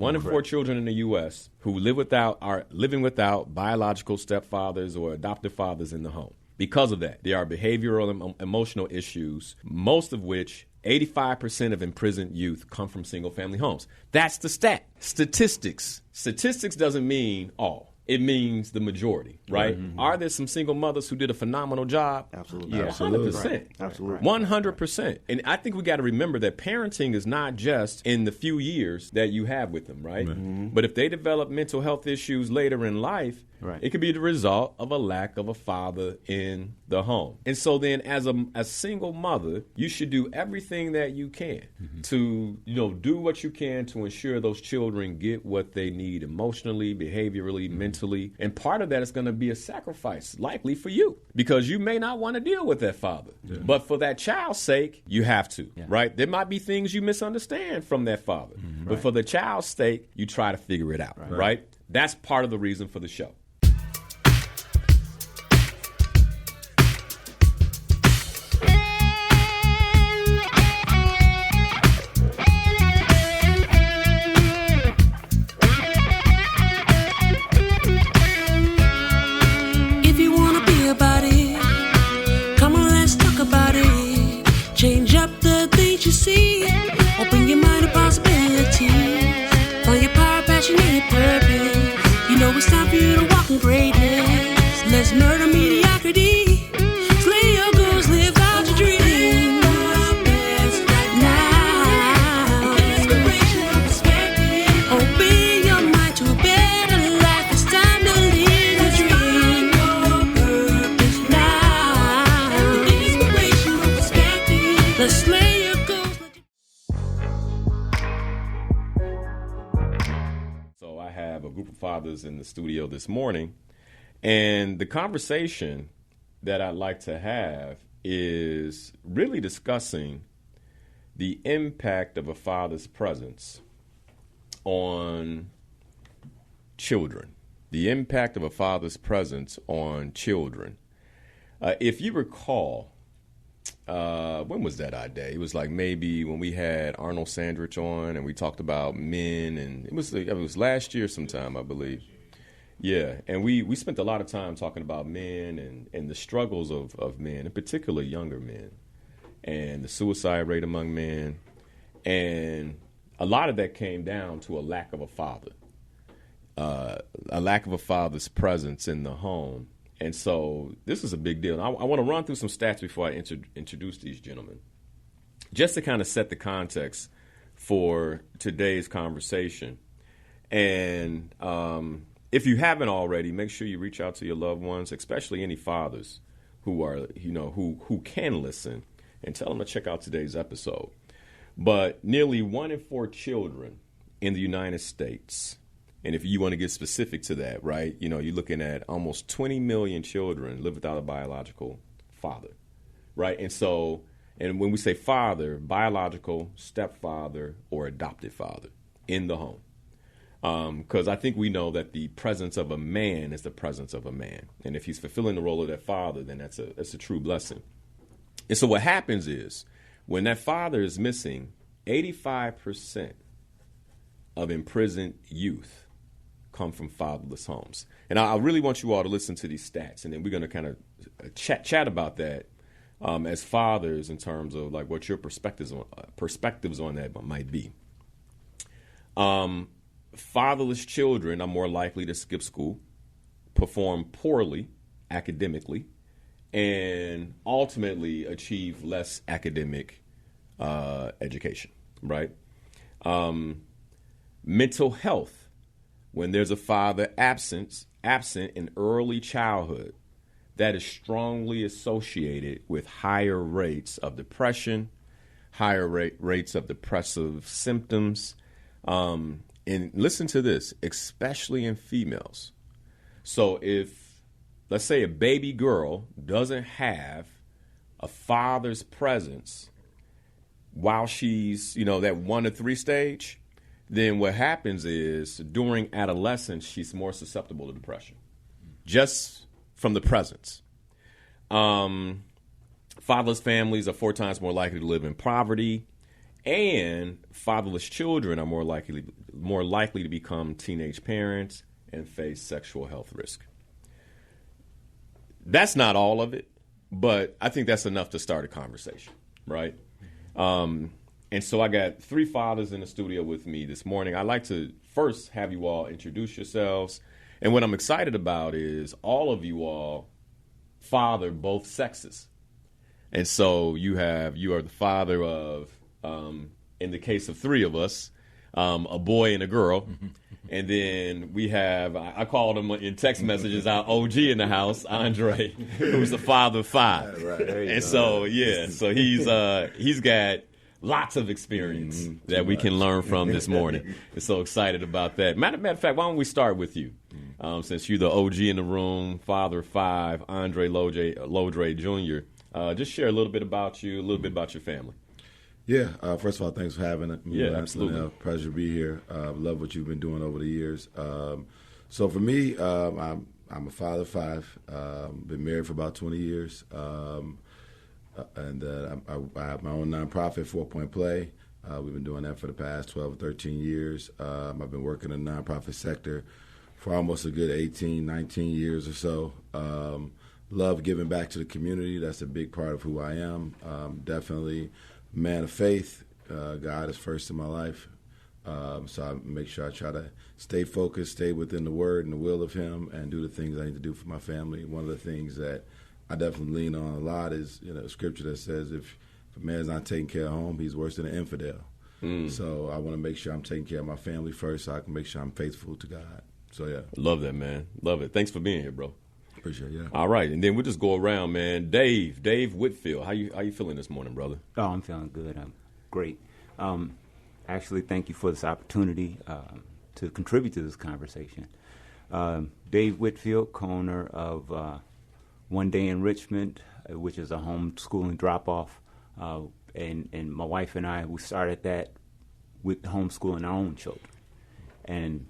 One in four children in the U.S. who are living without biological stepfathers or adoptive fathers in the home. Because of that, there are behavioral and emotional issues, most of which 85% of imprisoned youth come from single-family homes. That's the stat. Statistics. Statistics doesn't mean all. It means the majority, right? Mm-hmm. Are there some single mothers who did a phenomenal job? Absolutely. Yeah, 100%. Right. Absolutely. 100%. And I think we got to remember that parenting is not just in the few years that you have with them, right? Mm-hmm. But if they develop mental health issues later in life, it could be the result of a lack of a father in the home. And so then as a single mother, you should do everything that you can to, do what you can to ensure those children get what they need emotionally, behaviorally, mentally. And part of that is going to be a sacrifice, likely for you, because you may not want to deal with that father. Yeah. But for that child's sake, you have to, right? There might be things you misunderstand from that father. Mm-hmm. But for the child's sake, you try to figure it out, right? That's part of the reason for the show. Open your mind to possibilities. Find your power, passion, and your purpose. It's time for you to walk in greatness. Let's murder mediocrity. Slay your goals, live out your dreams. Right now. Inspiration and perspective. Open your mind to a better life. It's time to live your dream. Your purpose now. Inspiration and perspective. Let's slay your goals. Have a group of fathers in the studio this morning, and the conversation that I'd like to have is really discussing the impact of a father's presence on children. The impact of a father's presence on children. If you recall, when was that our day? It was like maybe when we had Arnold Sandrich on and we talked about men, and it was last year sometime, I believe. Yeah, and we spent a lot of time talking about men and the struggles of men, in particular younger men, and the suicide rate among men. And a lot of that came down to a lack of a father, a lack of a father's presence in the home. And so this is a big deal. I want to run through some stats before I introduce these gentlemen, just to kind of set the context for today's conversation. And if you haven't already, make sure you reach out to your loved ones, especially any fathers who are, who can listen, and tell them to check out today's episode. But nearly 1 in 4 children in the United States, and if you want to get specific to that, right, you're looking at almost 20 million children live without a biological father, right? And when we say father, biological, stepfather, or adopted father in the home. Because I think we know that the presence of a man is the presence of a man. And if he's fulfilling the role of that father, then that's a true blessing. And so what happens is when that father is missing, 85% of imprisoned youth come from fatherless homes. And I really want you all to listen to these stats, and then we're going to kind of chat about that as fathers in terms of like what your perspectives on that might be. Fatherless children are more likely to skip school, perform poorly academically, and ultimately achieve less academic education, right? Mental health. When there's a father absent in early childhood, that is strongly associated with higher rates of depression, higher rates of depressive symptoms. And listen to this, especially in females. So if, let's say, a baby girl doesn't have a father's presence while she's, that 1 to 3 stage, then what happens is during adolescence, she's more susceptible to depression, just from the presence. Fatherless families are 4 times more likely to live in poverty, And fatherless children are more likely to become teenage parents and face sexual health risk. That's not all of it, but I think that's enough to start a conversation, right? And so I got 3 fathers in the studio with me this morning. I'd like to first have you all introduce yourselves. And what I'm excited about is all of you all father both sexes. And so you are the father of, in the case of 3 of us, a boy and a girl. And then we have, I called him in text messages, our OG in the house, Andre, who's the father of 5. Right. And so, so he's got lots of experience that we can learn from this morning. And so excited about that. Matter of fact, why don't we start with you? Since you're the OG in the room, father of 5, Andre Lodre Jr., just share a little bit about you, a little bit about your family. Yeah, first of all, thanks for having me. Yeah, absolutely. Pleasure to be here. Love what you've been doing over the years. So for me, I'm a father of 5. Been married for about 20 years. And I have my own nonprofit, 4 Point Play. We've been doing that for the past 12 or 13 years. I've been working in the nonprofit sector for almost a good 18, 19 years or so. Love giving back to the community. That's a big part of who I am. Definitely a man of faith. God is first in my life. So I make sure I try to stay focused, stay within the word and the will of him, and do the things I need to do for my family. One of the things that I definitely lean on a lot is, scripture that says if a man's not taking care of home, he's worse than an infidel. So I want to make sure I'm taking care of my family first so I can make sure I'm faithful to God. So, yeah. Love that, man. Love it. Thanks for being here, bro. Appreciate it, yeah. All right, and then we'll just go around, man. Dave Whitfield, how you feeling this morning, brother? Oh, I'm feeling good. I'm great. Actually, thank you for this opportunity to contribute to this conversation. Dave Whitfield, co-owner of One Day Enrichment, which is a homeschooling drop-off. And my wife and I, we started that with homeschooling our own children. And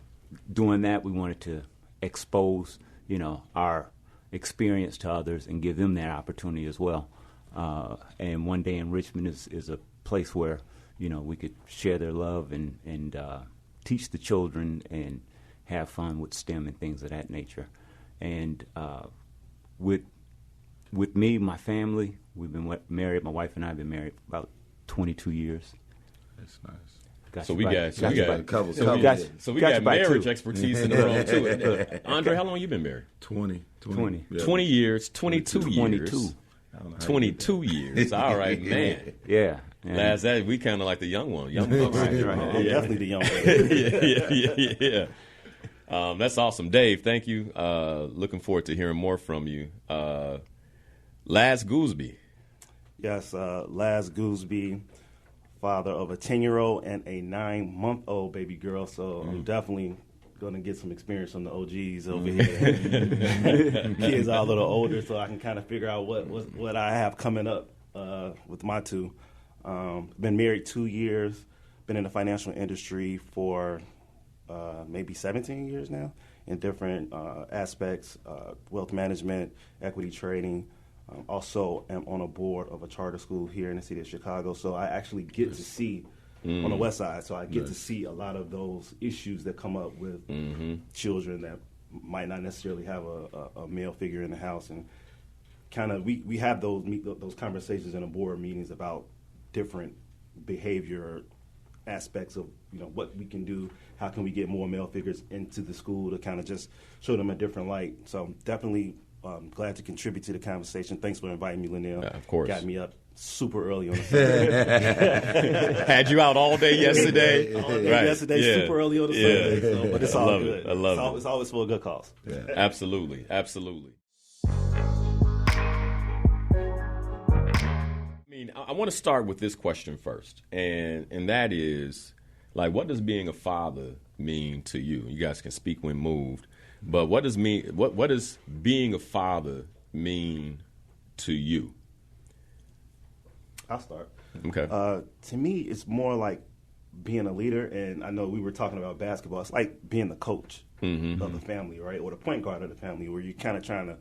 doing that, we wanted to expose, our experience to others and give them that opportunity as well. And One Day Enrichment is a place where, we could share their love and teach the children and have fun with STEM and things of that nature. And with me, my family, we've been married. My wife and I have been married about 22 years. That's nice. So we got marriage expertise in the room too. Andre, how long you been married? 20. Yeah. 20 years, 22 years. 22 years. All right, man. Yeah. Last that we kind of like the young one. Right. I'm definitely the young one. Yeah. That's awesome, Dave. Thank you. Looking forward to hearing more from you. Laz Gooseby. Yes, Laz Gooseby, father of a 10-year-old and a 9-month-old baby girl. So I'm definitely going to get some experience from the OGs over here. Kids are a little older, so I can kind of figure out what I have coming up with my 2. Been married 2 years. Been in the financial industry for maybe 17 years now in different aspects, wealth management, equity trading. Also am on a board of a charter school here in the city of Chicago. So I actually get to see on the west side. So I get to see a lot of those issues that come up with children that might not necessarily have a male figure in the house. And kind of we have those conversations in the board meetings about different behavior aspects of what we can do, how can we get more male figures into the school to kind of just show them a different light. So I'm definitely glad to contribute to the conversation. Thanks for inviting me, Linnell. Yeah, of course. Got me up super early on the Sunday. Had you out all day yesterday? Super early on the Sunday. So, but it's all good. I love it. It's always for a good cause. Yeah. Absolutely. I mean, I want to start with this question first, and that is, like, what does being a father mean to you? You guys can speak when moved, but what does being a father mean to you? I'll start. Okay. To me, it's more like being a leader, and I know we were talking about basketball. It's like being the coach of the family, right, or the point guard of the family, where you're kind of trying to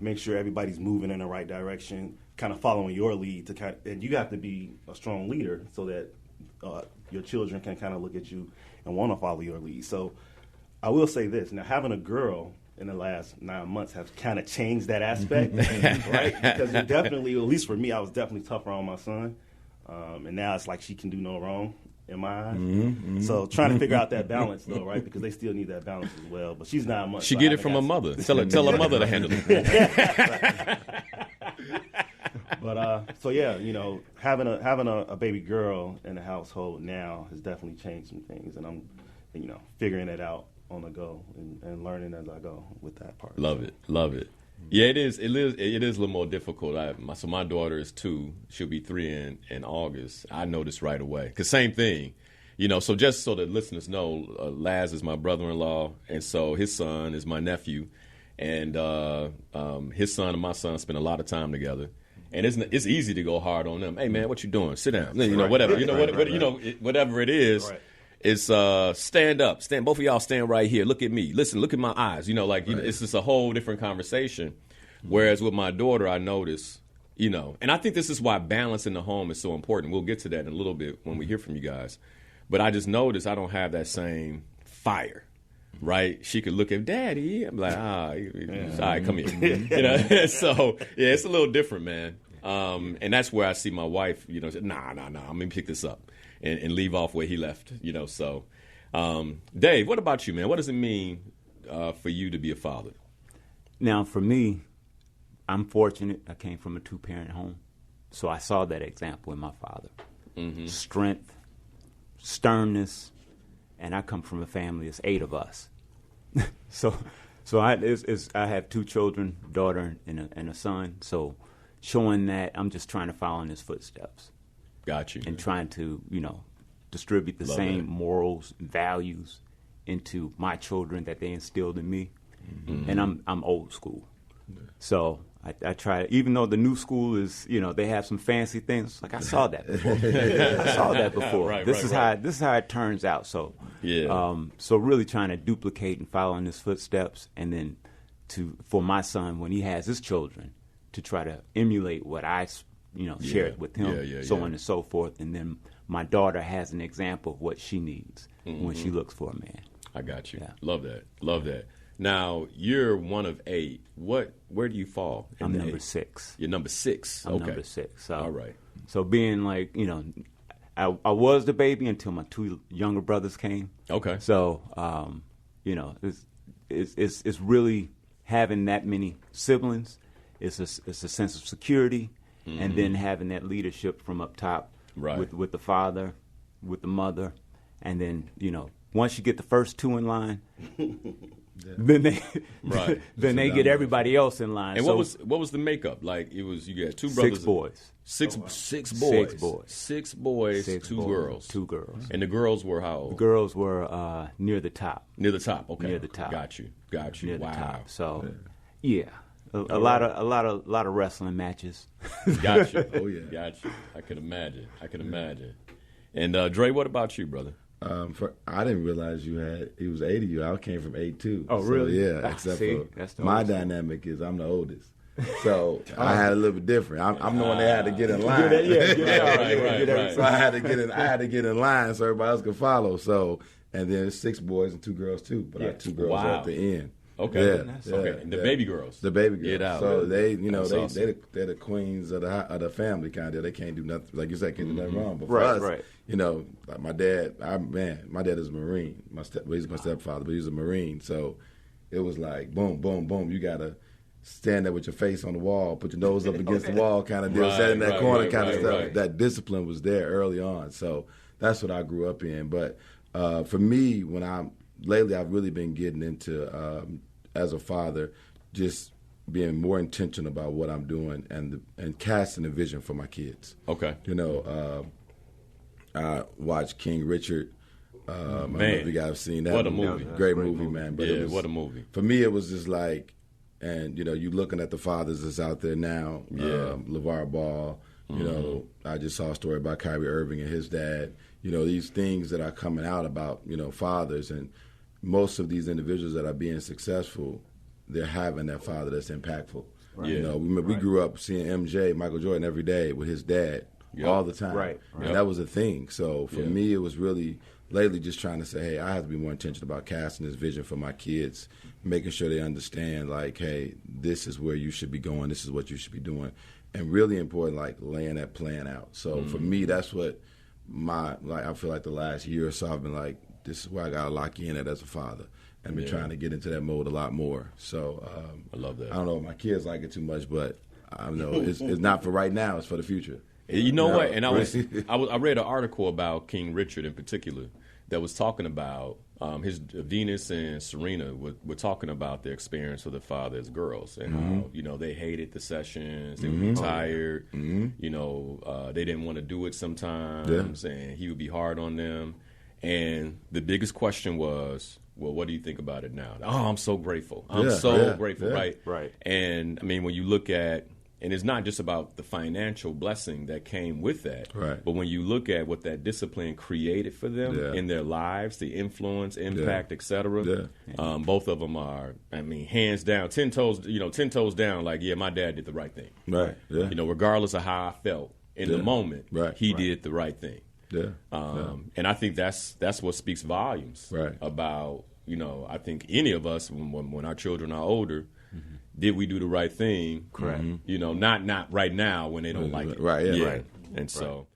make sure everybody's moving in the right direction, kind of following your lead and you have to be a strong leader so that your children can kind of look at you and want to follow your lead. So I will say this. Now, having a girl in the last 9 months has kind of changed that aspect, right? Because you definitely, at least for me, I was definitely tougher on my son. And now it's like she can do no wrong in my eyes. So trying to figure out that balance, though, right? Because they still need that balance as well. But she's 9 months. She get it from her mother. Tell her mother to handle it. But so yeah, having a baby girl in the household now has definitely changed some things, and I'm figuring it out on the go and learning as I go with that part. Love it. Yeah, it is a little more difficult. So my daughter is 2. She'll be 3 in August. I noticed right away. Because same thing. So just so the listeners know, Laz is my brother-in-law, and so his son is my nephew. And his son and my son spend a lot of time together. And it's easy to go hard on them. Hey, man, what you doing? Sit down. Whatever. Whatever it is. Right. It's stand up. Both of y'all stand right here. Look at me. Listen, look at my eyes. It's just a whole different conversation. Whereas with my daughter, I notice, and I think this is why balance in the home is so important. We'll get to that in a little bit when we hear from you guys. But I just noticed I don't have that same fire. Right? She could look at Daddy. I'm like, all right, come here. So, yeah, it's a little different, man. And that's where I see my wife, say, nah, I'm going to pick this up and leave off where he left, So, Dave, what about you, man? What does it mean for you to be a father? Now, for me, I'm fortunate. I came from a 2-parent home. So I saw that example in my father. Mm-hmm. Strength, sternness. And I come from a family, it's 8 of us. so I have 2 children, daughter and a son. So showing that I'm just trying to follow in his footsteps. Got you. And trying to, distribute the same morals and values into my children that they instilled in me. Mm-hmm. And I'm old school. Yeah. So I try, even though the new school is, they have some fancy things. Like I saw that before. Right, this is how it turns out. So so really trying to duplicate and follow in his footsteps, and then for my son when he has his children to try to emulate what I shared with him, so on and so forth. And then my daughter has an example of what she needs when she looks for a man. I got you. Yeah. Love that. Now, you're one of 8. Where do you fall? I'm number 6. You're number 6. I'm number 6. So, all right. So being like, I was the baby until my 2 younger brothers came. Okay. So, it's really having that many siblings. It's a sense of security, and then having that leadership from up top with the father, with the mother, and then, once you get the first 2 in line, then they get everybody else in line. And so, what was the makeup? Like you got 2 brothers, 6 boys, 6 boys, 6 boys, 2 girls, 2 girls. And the girls were how old? The girls were near the top. Near the top, okay. Near the top. Got you. Near wow. the top. So, a lot of wrestling matches. Got you. Oh yeah. Got you. I could imagine. And Dre, what about you, brother? I didn't realize he was 8 of you. I came from 8 too. Oh, really? So, yeah, except for my dynamic is I'm the oldest. So I had a little bit different. I'm the one that had to get in line. Right. So I had to get in line so everybody else could follow. So and then 6 boys and 2 girls too. But I had 2 girls at the end. Okay. Okay. And the baby girls. The baby girls. Get out. So they, awesome. they're the queens of the family kind of. They can't do nothing. Like you said, can't do nothing wrong. But for us, like my dad, my dad is a Marine. He's my stepfather, but he's a Marine. So it was like boom, boom, boom. You gotta stand there with your face on the wall, put your nose up against the wall, kind of deal. Stand in that corner, kind of stuff. Right. That discipline was there early on. So that's what I grew up in. But for me, lately I've really been getting into. As a father, just being more intentional about what I'm doing and casting a vision for my kids. Okay. I watched King Richard. I don't know if you guys have seen that. What a movie. Great movie, man. But what a movie. For me, it was just like, and, you looking at the fathers that's out there now, LeVar Ball, I just saw a story about Kyrie Irving and his dad, these things that are coming out about, fathers, and most of these individuals that are being successful, they're having that father that's impactful. Right. We grew up seeing MJ, Michael Jordan, every day with his dad all the time. Right. And that was a thing. So for me, it was really lately just trying to say, hey, I have to be more intentional about casting this vision for my kids, making sure they understand, like, hey, this is where you should be going, this is what you should be doing. And really important, like, laying that plan out. So for me, that's what I feel like the last year or so I've been like, this is where I got to lock in at as a father. And been trying to get into that mode a lot more. So I love that. I don't know if my kids like it too much, but I know it's not for right now. It's for the future. You know what? And I read an article about King Richard in particular that was talking about his Venus and Serena were talking about their experience with their father as girls and how they hated the sessions, they would be tired, they didn't want to do it sometimes, and he would be hard on them. And the biggest question was, well, what do you think about it now? Oh, I'm so grateful. I'm so grateful, right? Right. And I mean, when you look at, and it's not just about the financial blessing that came with that, right, but when you look at what that discipline created for them in their lives, the influence, impact, etc. Both of them are, I mean, hands down, 10 toes down, like, yeah, my dad did the right thing. Right. Yeah. Regardless of how I felt in the moment, he did the right thing. Yeah. And I think that's what speaks volumes about, I think any of us, when our children are older, did we do the right thing? Correct. Not right now when they don't like it. Right, right. And so,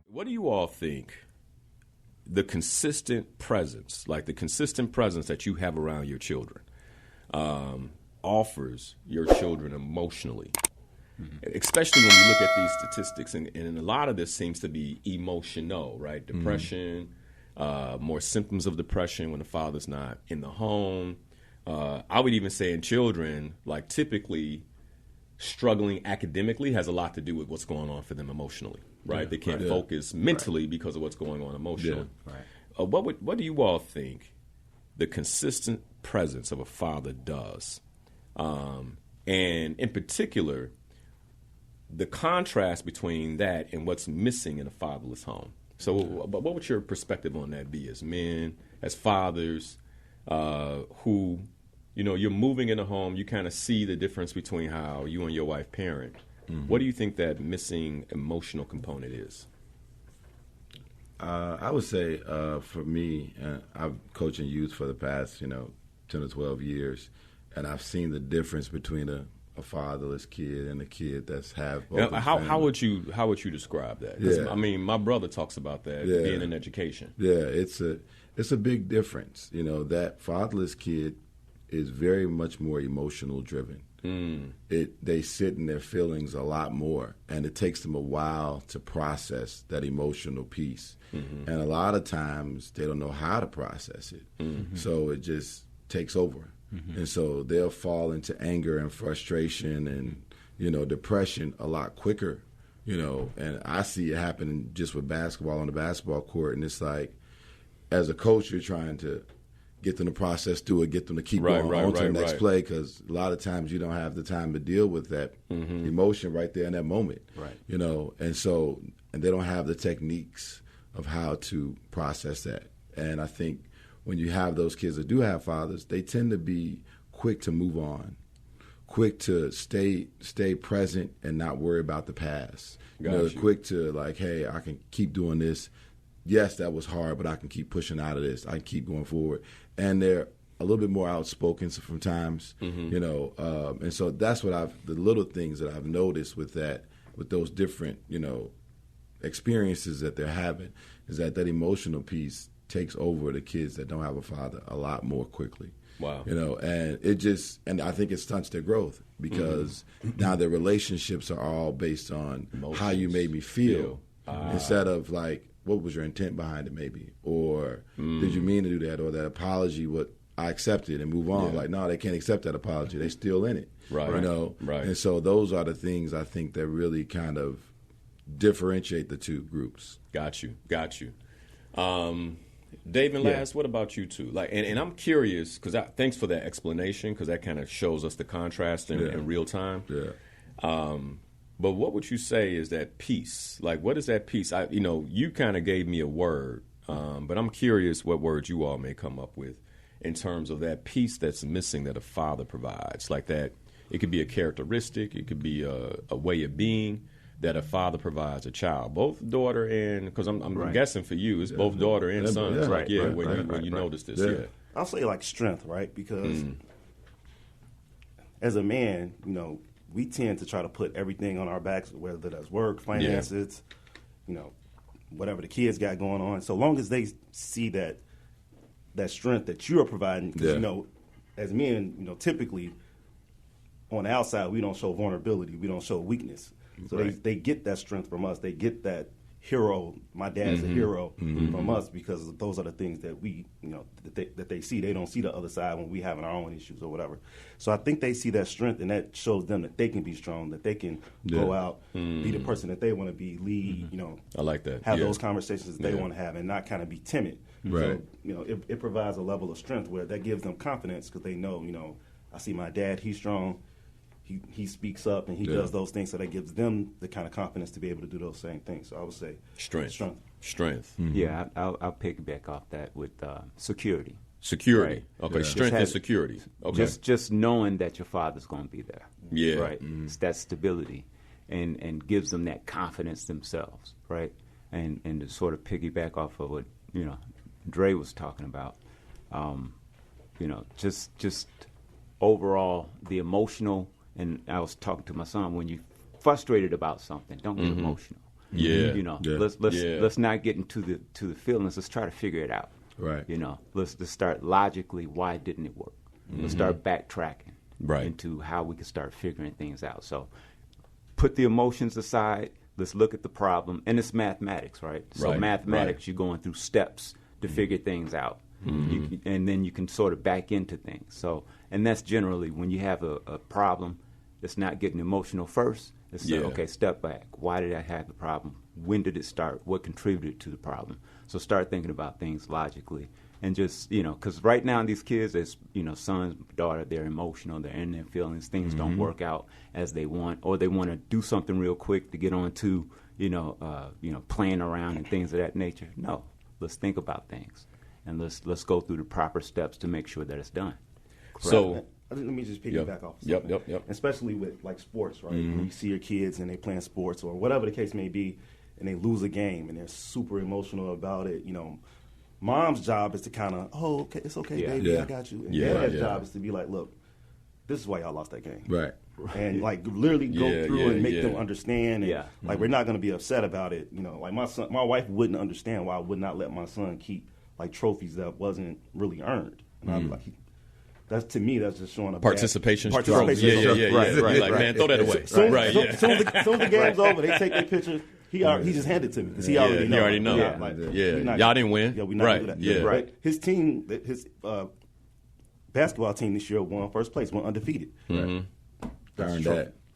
what do you all think the consistent presence that you have around your children offers your children emotionally? Especially when we look at these statistics, and a lot of this seems to be emotional, right? Depression, more symptoms of depression when the father's not in the home. I would even say in children, like typically struggling academically has a lot to do with what's going on for them emotionally, right? They can't focus mentally because of what's going on emotionally. Right. What do you all think the consistent presence of a father does? And in particular, the contrast between that and what's missing in a fatherless home. So what would your perspective on that be as men, as fathers, who, you're moving in a home, you kind of see the difference between how you and your wife parent. What do you think that missing emotional component is? I would say for me, I've coaching youth for the past, 10 to 12 years, and I've seen the difference between a fatherless kid and a kid that's have both. How would you describe that? I mean, my brother talks about that being in education. Yeah, it's a big difference. That fatherless kid is very much more emotional driven. They sit in their feelings a lot more, and it takes them a while to process that emotional piece. And a lot of times they don't know how to process it, so it just takes over. And so they'll fall into anger and frustration and, depression a lot quicker, and I see it happening just with basketball on the basketball court. And it's like, as a coach, you're trying to get them to process through it, get them to keep going on to the next play, because a lot of times you don't have the time to deal with that emotion right there in that moment, and so they don't have the techniques of how to process that. And I think when you have those kids that do have fathers, they tend to be quick to move on, quick to stay present and not worry about the past. Quick to like, hey, I can keep doing this. Yes, that was hard, but I can keep pushing out of this. I can keep going forward. And they're a little bit more outspoken sometimes, and so that's what the little things that I've noticed with those different, experiences that they're having, is that emotional piece takes over the kids that don't have a father a lot more quickly. Wow. And I think it stunts their growth, because now their relationships are all based on emotions, how you made me feel. Instead of like, what was your intent behind it maybe? Or did you mean to do that? Or that apology, what I accepted and move on. Like, no, they can't accept that apology. They're still in it. Right. Right. And so those are the things I think that really kind of differentiate the two groups. Got you. Dave and Laz, what about you two? Like, and I'm curious, because thanks for that explanation, because that kind of shows us the contrast in real time. Yeah. But what would you say is that peace? Like, what is that peace? You kind of gave me a word, but I'm curious what words you all may come up with in terms of that peace that's missing that a father provides. Like that, It could be a characteristic. It could be a way of being that a father provides a child, both daughter and, because I'm guessing for you, it's both daughter and sons. When you notice this. Yeah. I'll say like strength, right? Because as a man, you know, we tend to try to put everything on our backs, whether that's work, finances, you know, whatever the kids got going on. So long as they see that strength that you are providing, because, you know, as men, you know, typically on the outside, we don't show vulnerability. We don't show weakness. So they get that strength from us. They get that hero. My dad's a hero from us, because those are the things that we, you know, that they see. They don't see the other side when we having our own issues or whatever. So I think they see that strength, and that shows them that they can be strong, that they can go out, be the person that they want to be, lead, you know. I like that. Have those conversations that they want to have, and not kind of be timid. So, you know, it provides a level of strength where that gives them confidence, because they know, you know, I see my dad, he's strong. He speaks up and he does those things, so that gives them the kind of confidence to be able to do those same things. So I would say strength. Yeah, I'll piggyback off that with security. Security. Right. Okay, strength and security. Okay. Just knowing that your father's going to be there. Yeah. Right. It's that stability, and gives them that confidence themselves. Right. And to sort of piggyback off of what, you know, Dre was talking about, you know, just overall the emotional. And I was talking to my son, when you're frustrated about something, don't get emotional. Yeah. You know, let's not get into the feelings. Let's try to figure it out. Right. You know, let's start logically. Why didn't it work? Let's start backtracking into how we can start figuring things out. So put the emotions aside. Let's look at the problem. And it's mathematics, right? So mathematics, you're going through steps to figure things out. And then you can sort of back into things. So, and that's generally when you have a problem. It's not getting emotional first. It's saying, okay, step back. Why did I have the problem? When did it start? What contributed to the problem? So start thinking about things logically, and just, you know, because right now these kids, as you know, son, daughter, they're emotional, they're in their feelings. Things don't work out as they want, or they want to do something real quick to get on to, you know, playing around and things of that nature. No, let's think about things, and let's go through the proper steps to make sure that it's done. Correct. So. Let me just piggyback off of something. Yep. Especially with like sports, right? When you see your kids and they playing sports or whatever the case may be, and they lose a game and they're super emotional about it. You know, mom's job is to kind of, okay, it's okay, baby, I got you. And dad's job is to be like, look, this is why y'all lost that game, right? And like literally go through and make them understand. And like we're not going to be upset about it. You know, like my wife wouldn't understand why I would not let my son keep like trophies that wasn't really earned, and I'd be like. That's, to me, that's just showing a participation. Right. Like, man, throw that away. Soon as the game's over, they take their picture. He just handed it to me because he already knows. Y'all didn't win. Yeah, we're not going to do that. Right. His team, his basketball team this year won first place, went undefeated.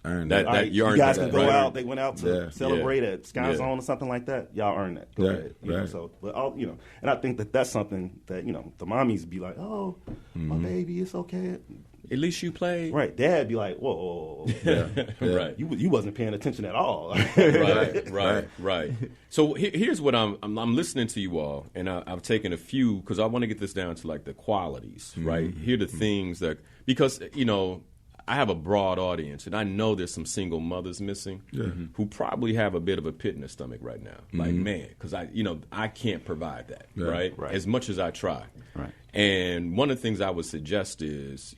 Earned that. You guys can go out. They went out to celebrate at Sky Zone or something like that. Y'all earned that. Go ahead. You know, so, but and I think that's something that the mommies be like, oh, my baby, it's okay. At least you played. Right. Dad be like, whoa. Right. You wasn't paying attention at all. Right. So here's what I'm listening to you all, and I've taken a few because I want to get this down to like the qualities, right? Here are the things that, because I have a broad audience, and I know there's some single mothers missing who probably have a bit of a pit in their stomach right now. Like, man, because I can't provide that, right? As much as I try. Right. And one of the things I would suggest is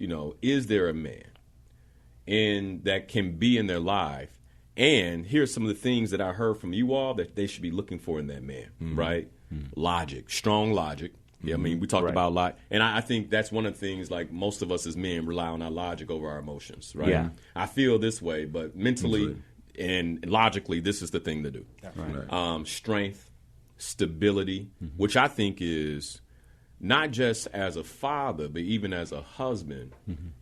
there a man that can be in their life? And here's some of the things that I heard from you all that they should be looking for in that man, right? Logic, strong logic. Yeah, I mean, we talked about a lot. And I think that's one of the things, like, most of us as men rely on our logic over our emotions, right? Yeah. I feel this way, but mentally and logically, this is the thing to do. Right. Strength, stability, which I think is not just as a father, but even as a husband,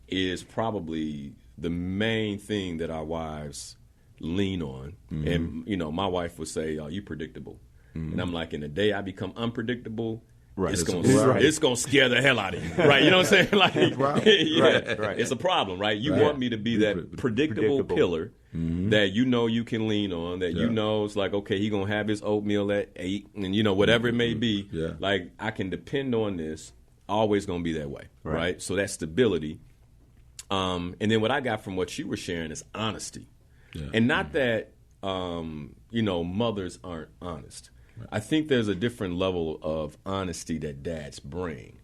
is probably the main thing that our wives lean on. And, my wife would say, "Are you predictable?" And I'm like, in the day I become unpredictable, it's gonna scare the hell out of you, right? You know what I'm saying? Like, it's a problem, right? You want me to be that predictable pillar that you can lean on, that it's like, okay, he gonna have his oatmeal at 8, and whatever it may be. Like, I can depend on this. Always gonna be that way, right? So that stability. And then what I got from what you were sharing is honesty. Yeah. And not that, mothers aren't honest. Right. I think there's a different level of honesty that dads bring,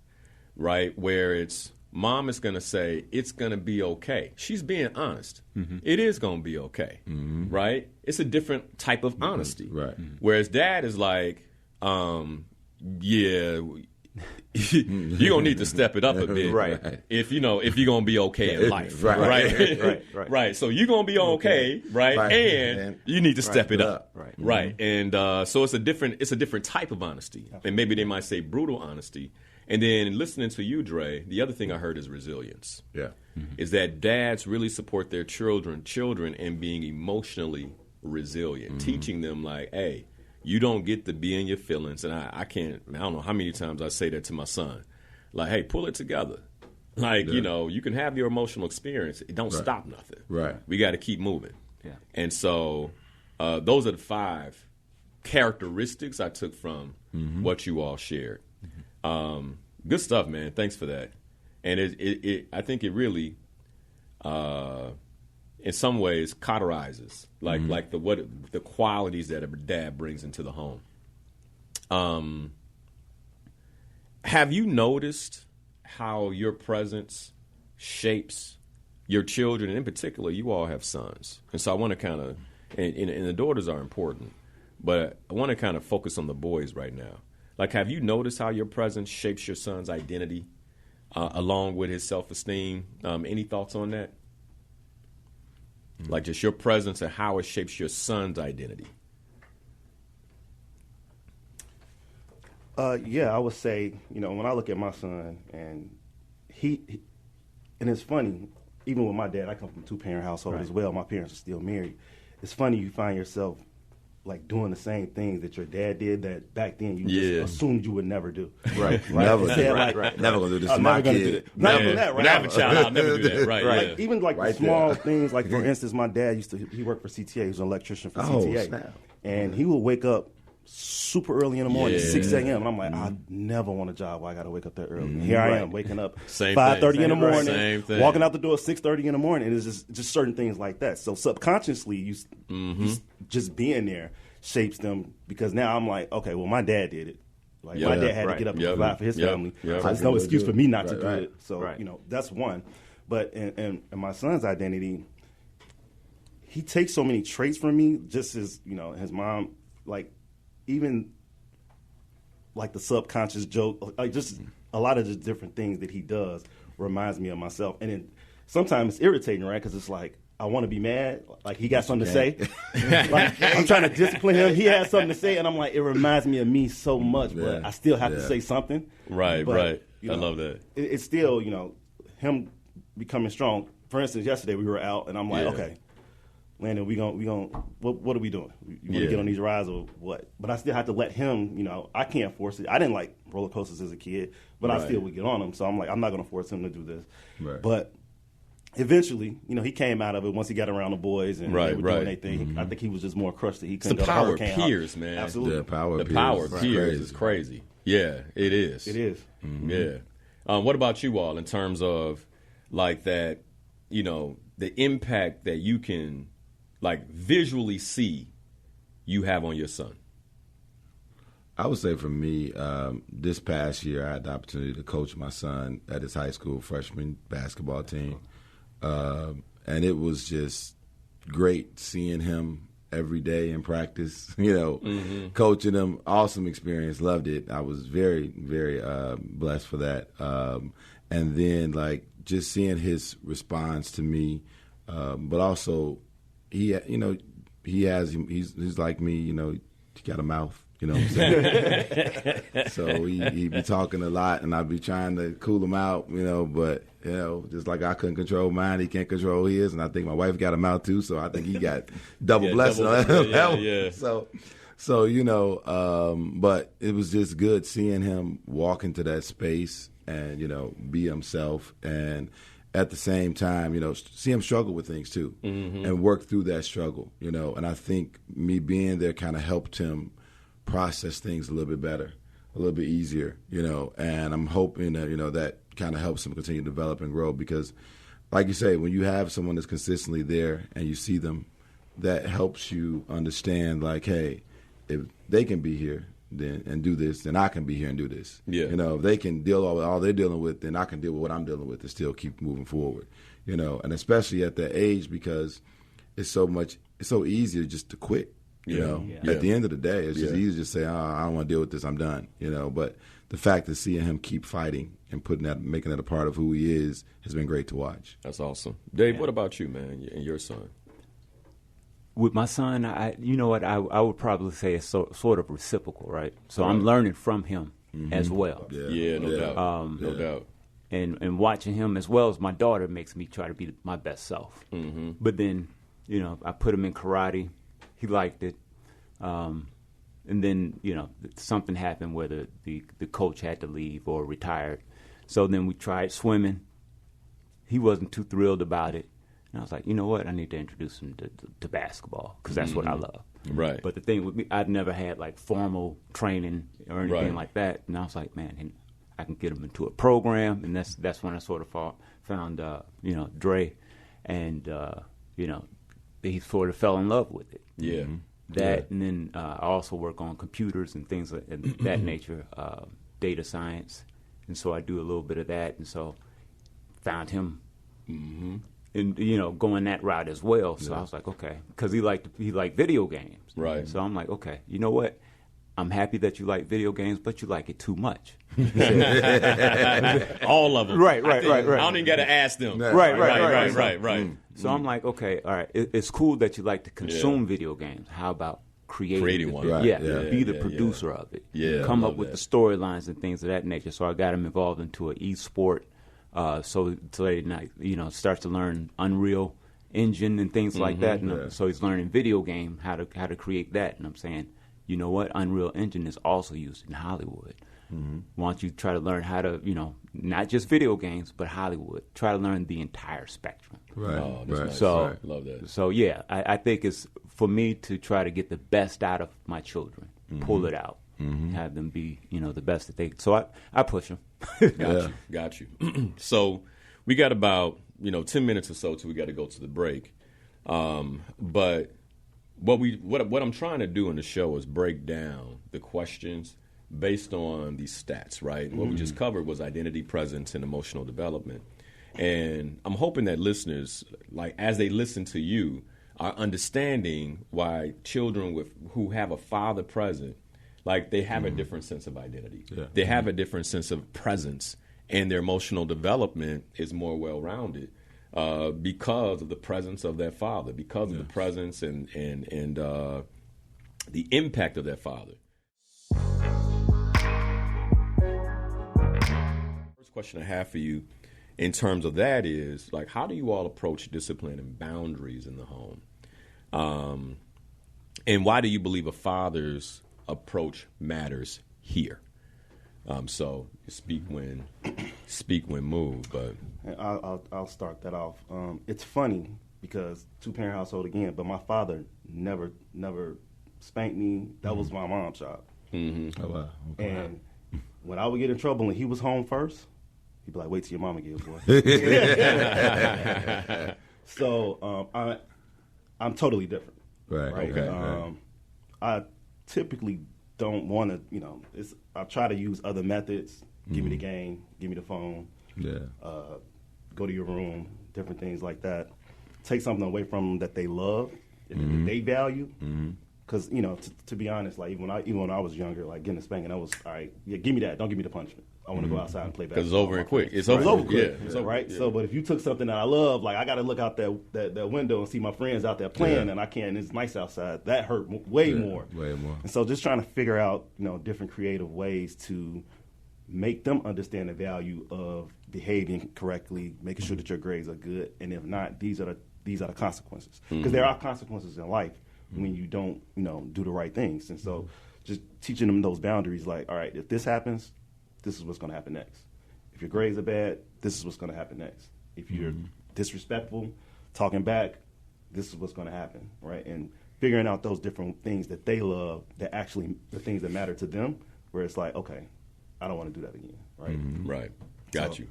right? Where it's mom is going to say, it's going to be okay. She's being honest. Mm-hmm. It is going to be okay, right? It's a different type of honesty. Right. Whereas dad is like, yeah, you're gonna need to step it up a bit, right? If you're gonna be okay in life, right. So you're gonna be okay, right? And you need to step it up, right? And so it's a different type of honesty, and maybe they might say brutal honesty. And then listening to you, Dre, the other thing I heard is resilience. Yeah, is that dads really support their children in being emotionally resilient, teaching them like, hey. You don't get to be in your feelings, and I don't know how many times I say that to my son. Like, hey, pull it together. Like, you can have your emotional experience. It don't stop nothing. Right. We got to keep moving. Yeah. And so those are the 5 characteristics I took from what you all shared. Good stuff, man. Thanks for that. And I think it really, in some ways, cauterizes like the qualities that a dad brings into the home. Have you noticed how your presence shapes your children? And in particular, you all have sons, and so I want to kind of, and the daughters are important, but I want to kind of focus on the boys right now. Like, have you noticed how your presence shapes your son's identity, along with his self-esteem? Any thoughts on that? Like just your presence and how it shapes your son's identity. Yeah, I would say, when I look at my son, and and it's funny, even with my dad, I come from a 2-parent household as well. My parents are still married. It's funny you find yourself like doing the same things that your dad did that back then you just assumed you would never do. Right. Never gonna do this to my kid. Not even that, right? When I have a child, I'll never do that. Right. Like, even like the small things, like for instance, my dad he worked for CTA. He was an electrician for CTA. Snap. And he would wake up super early in the morning, 6 a.m. And I'm like, I never want a job where I got to wake up that early. And here I am waking up 5:30 in the morning, walking out the door 6:30 in the morning. And it's just certain things like that. So subconsciously, you just being there shapes them, because now I'm like, okay, well, my dad did it. Like my dad had to get up and provide for his family. So there's no excuse for me not to do it. So that's one. But in my son's identity, he takes so many traits from me. Just as his mom, like even like the subconscious joke, like just a lot of the different things that he does reminds me of myself. And sometimes it's irritating, right? Because it's like, I want to be mad. Like, he got something to say. Like, I'm trying to discipline him. He has something to say, and I'm like, it reminds me of me so much, but I still have to say something. Right, but, right. I love that. It's still, him becoming strong. For instance, yesterday we were out, and I'm like, okay, Landon, what are we doing? You want to get on these rides or what? But I still have to let him, I can't force it. I didn't like roller coasters as a kid, but I still would get on them. So I'm like, I'm not going to force him to do this. Right. But eventually, he came out of it once he got around the boys and they were doing their thing. I think he was just more crushed that he couldn't go to power Hurricane. of peers, man. Absolutely. The power of peers is crazy. Yeah, it is. It is. Mm-hmm. Yeah. What about you all in terms of like that, the impact that you can like visually see you have on your son? I would say for me, this past year I had the opportunity to coach my son at his high school freshman basketball team. And it was just great seeing him every day in practice, coaching him. Awesome experience. Loved it. I was very, very blessed for that. And then, like, just seeing his response to me, but also he's like me, he got a mouth. You know what I'm saying? So he be talking a lot, and I'd be trying to cool him out, but, just like I couldn't control mine, he can't control his, and I think my wife got him out too, so I think he got double blessing on that. Yeah. So but it was just good seeing him walk into that space and, be himself, and at the same time, see him struggle with things too, and work through that struggle, and I think me being there kind of helped him process things a little bit better, a little bit easier, and I'm hoping that, that kind of helps him continue to develop and grow, because like you say, when you have someone that's consistently there and you see them, that helps you understand, like, hey, if they can be here then and do this, then I can be here and do this. Yeah. If they can deal with all they're dealing with, then I can deal with what I'm dealing with and still keep moving forward. And especially at that age, because it's so easy just to quit. At the end of the day, it's just easy to say, I don't want to deal with this, I'm done. But the fact of seeing him keep fighting and making that a part of who he is has been great to watch. That's awesome. Dave, what about you, man, and your son? With my son, I would probably say it's sort of reciprocal, right? So I'm learning from him as well. No doubt. And watching him as well as my daughter makes me try to be my best self. Mm-hmm. But then, I put him in karate. He liked it. And then, something happened where the coach had to leave or retired. So then we tried swimming. He wasn't too thrilled about it. And I was like, you know what? I need to introduce him to basketball because that's what I love. Right. But the thing with me, I'd never had like formal training or anything like that. And I was like, man, I can get him into a program. And that's when I sort of found Dre. And, he sort of fell in love with it. Yeah. And then I also work on computers and things of that nature, data science. And so I do a little bit of that. And so found him. Mm-hmm. And going that route as well. So I was like, okay, because he liked video games, right? So I'm like, okay, you know what? I'm happy that you like video games, but you like it too much. All of them, right. I don't even got to ask them, right. So I'm like, okay, all right. It's cool that you like to consume video games. How about creating one? Be the producer of it. Yeah, come up with the storylines and things of that nature. So I got him involved into an e-sport. So they starts to learn Unreal Engine and things like that. And so he's learning video game how to create that. And I'm saying, you know what? Unreal Engine is also used in Hollywood. Mm-hmm. Why don't you try to learn how to, not just video games, but Hollywood. Try to learn the entire spectrum. Right. Oh, that's nice. So love that. So I think it's for me to try to get the best out of my children, pull it out, have them be, the best that they. So I push them. Got you. So we got about 10 minutes or so till we got to go to the break. But what I'm trying to do in the show is break down the questions based on these stats, right? What we just covered was identity, presence, and emotional development. And I'm hoping that listeners, like as they listen to you, are understanding why children who have a father present, like they have a different sense of identity. Yeah. They have a different sense of presence, and their emotional development is more well-rounded because of the presence of their father, because of the presence and the impact of their father. First question I have for you in terms of that is, like, how do you all approach discipline and boundaries in the home? And why do you believe a father's approach matters here? So speak when moved, but I'll start that off. It's funny because two-parent household again, but my father never spanked me. That was my mom's job. Mm-hmm. Oh, wow. Okay. And when I would get in trouble and he was home first, he'd be like, "Wait till your mama gets boy." So I'm totally different. Right. Okay. I typically don't want to, I try to use other methods. Give me the game, give me the phone. Yeah. Go to your room, different things like that. Take something away from them that they love, that they value. Because, to be honest, like even when I was younger, like getting a spanking, I was, all right, give me that. Don't give me the punishment. I want to go outside and play basketball. Because it's over and quick. It's over quick. Yeah. It's over. Right? Yeah. So, but if you took something that I love, like I got to look out that window and see my friends out there playing, and I can't, and it's nice outside, that hurt way more. Way more. And so just trying to figure out, different creative ways to make them understand the value of behaving correctly, making sure that your grades are good, and if not, these are the consequences. Because there are consequences in life when you don't, do the right things. And so just teaching them those boundaries, like, all right, if this happens, this is what's going to happen next. If your grades are bad, this is what's going to happen next. If you're disrespectful, talking back, this is what's going to happen, right? And figuring out those different things that they love, that actually the things that matter to them, where it's like, okay, I don't want to do that again, right? Right. Got you.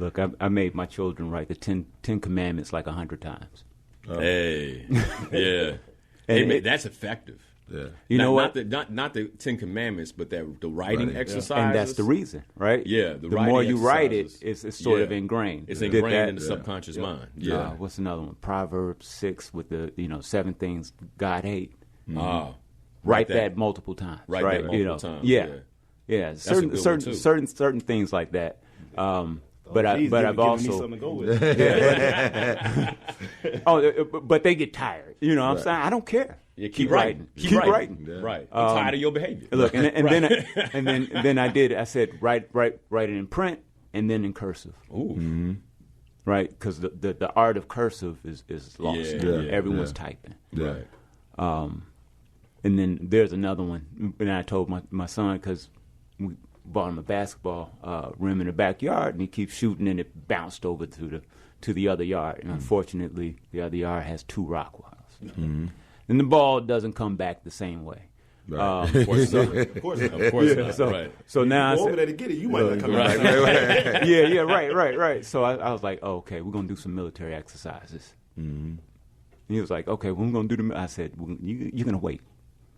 Look, I made my children write the 10 Commandments like 100 times. Hey, yeah. That's effective. Yeah. You know what? Not the 10 Commandments, but the writing exercises. And that's the reason, right? Yeah, the more you write it, it's sort of ingrained. It's ingrained in the subconscious mind. Yeah. What's another one? Proverbs 6 with the 7 things God hate. Write that multiple times. Write that multiple times. Yeah. Certain things like that. But I've also me something to go with. But they get tired. You know what I'm saying? I don't care. Yeah, keep writing. Keep writing. Yeah. Right. I'm tired of your behavior. Look, then I said write it in print and then in cursive. Ooh. Mm-hmm. Right, because the art of cursive is lost. Everyone's typing. Right. And then there's another one. And I told my son, because we bought him a basketball rim in the backyard, and he keeps shooting, and it bounced over to the other yard. And unfortunately, the other yard has 2 rock walls. Mm-hmm. And the ball doesn't come back the same way. Right. Of course not. Right. So now I Go over said, there to get it. You might not come back. right. So I was like, okay, we're gonna do some military exercises. Mm-hmm. And he was like, okay, we're gonna do them. I said, you're gonna wait.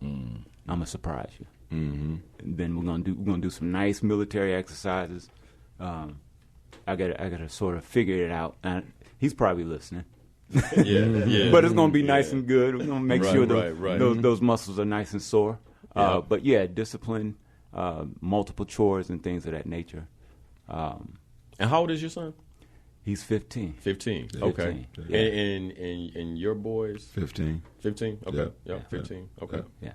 I'm gonna surprise you. Mm-hmm. And then we're gonna do some nice military exercises. I gotta sort of figure it out. And he's probably listening. Yeah. But it's gonna be nice and good. We're gonna make sure those muscles are nice and sore. But discipline, multiple chores and things of that nature. And how old is your son? He's 15. 15. Yeah. Okay. 15. Yeah. And your boys? 15. 15. Okay. Yeah. 15. Okay. Yeah.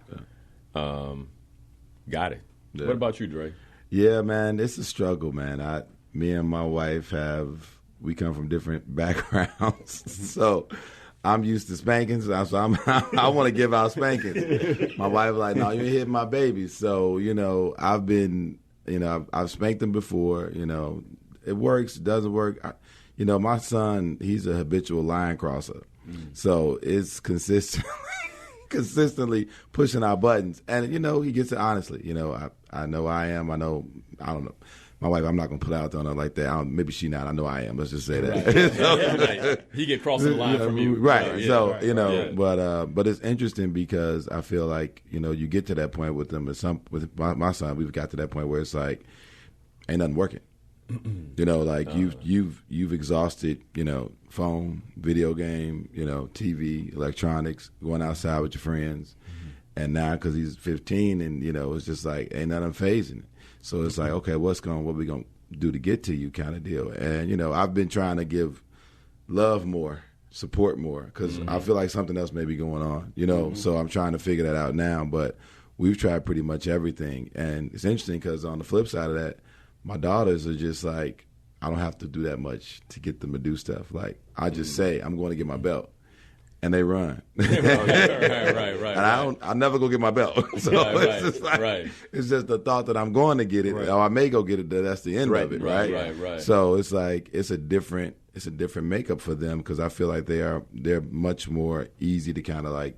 Got it. Yeah. What about you, Dre? Yeah, man, it's a struggle, man. Me and my wife we come from different backgrounds, so I'm used to spankings. So I want to give out spankings. My wife like, no, you ain't hitting my baby. So I've been, I've spanked them before. It works, it doesn't work. My son, he's a habitual line crosser, so it's consistently pushing our buttons, and he gets it honestly. I know I am. I don't know. My wife, I'm not going to put out on her like that. Maybe she not. I know I am. Let's just say that. Right. He get crossing the line from you. Right. But it's interesting because I feel like, you get to that point with them. With my son, we've got to that point where it's like, ain't nothing working. You've exhausted, phone, video game, TV, electronics, going outside with your friends. And now because he's 15 and, it's just like, ain't nothing phasing it. So it's like, okay, what we going to do to get to you kind of deal. And, I've been trying to give love more, support more, because I feel like something else may be going on, So I'm trying to figure that out now. But we've tried pretty much everything. And it's interesting because on the flip side of that, my daughters are just like, I don't have to do that much to get them to do stuff. Like, I just say, I'm going to get my belt. And they run. Right. And I never go get my belt. So it's just like, it's just the thought that I'm going to get it, or I may go get it. That's the end of it, right? Right. So it's like it's a different makeup for them because I feel like they're much more easy to kind of like,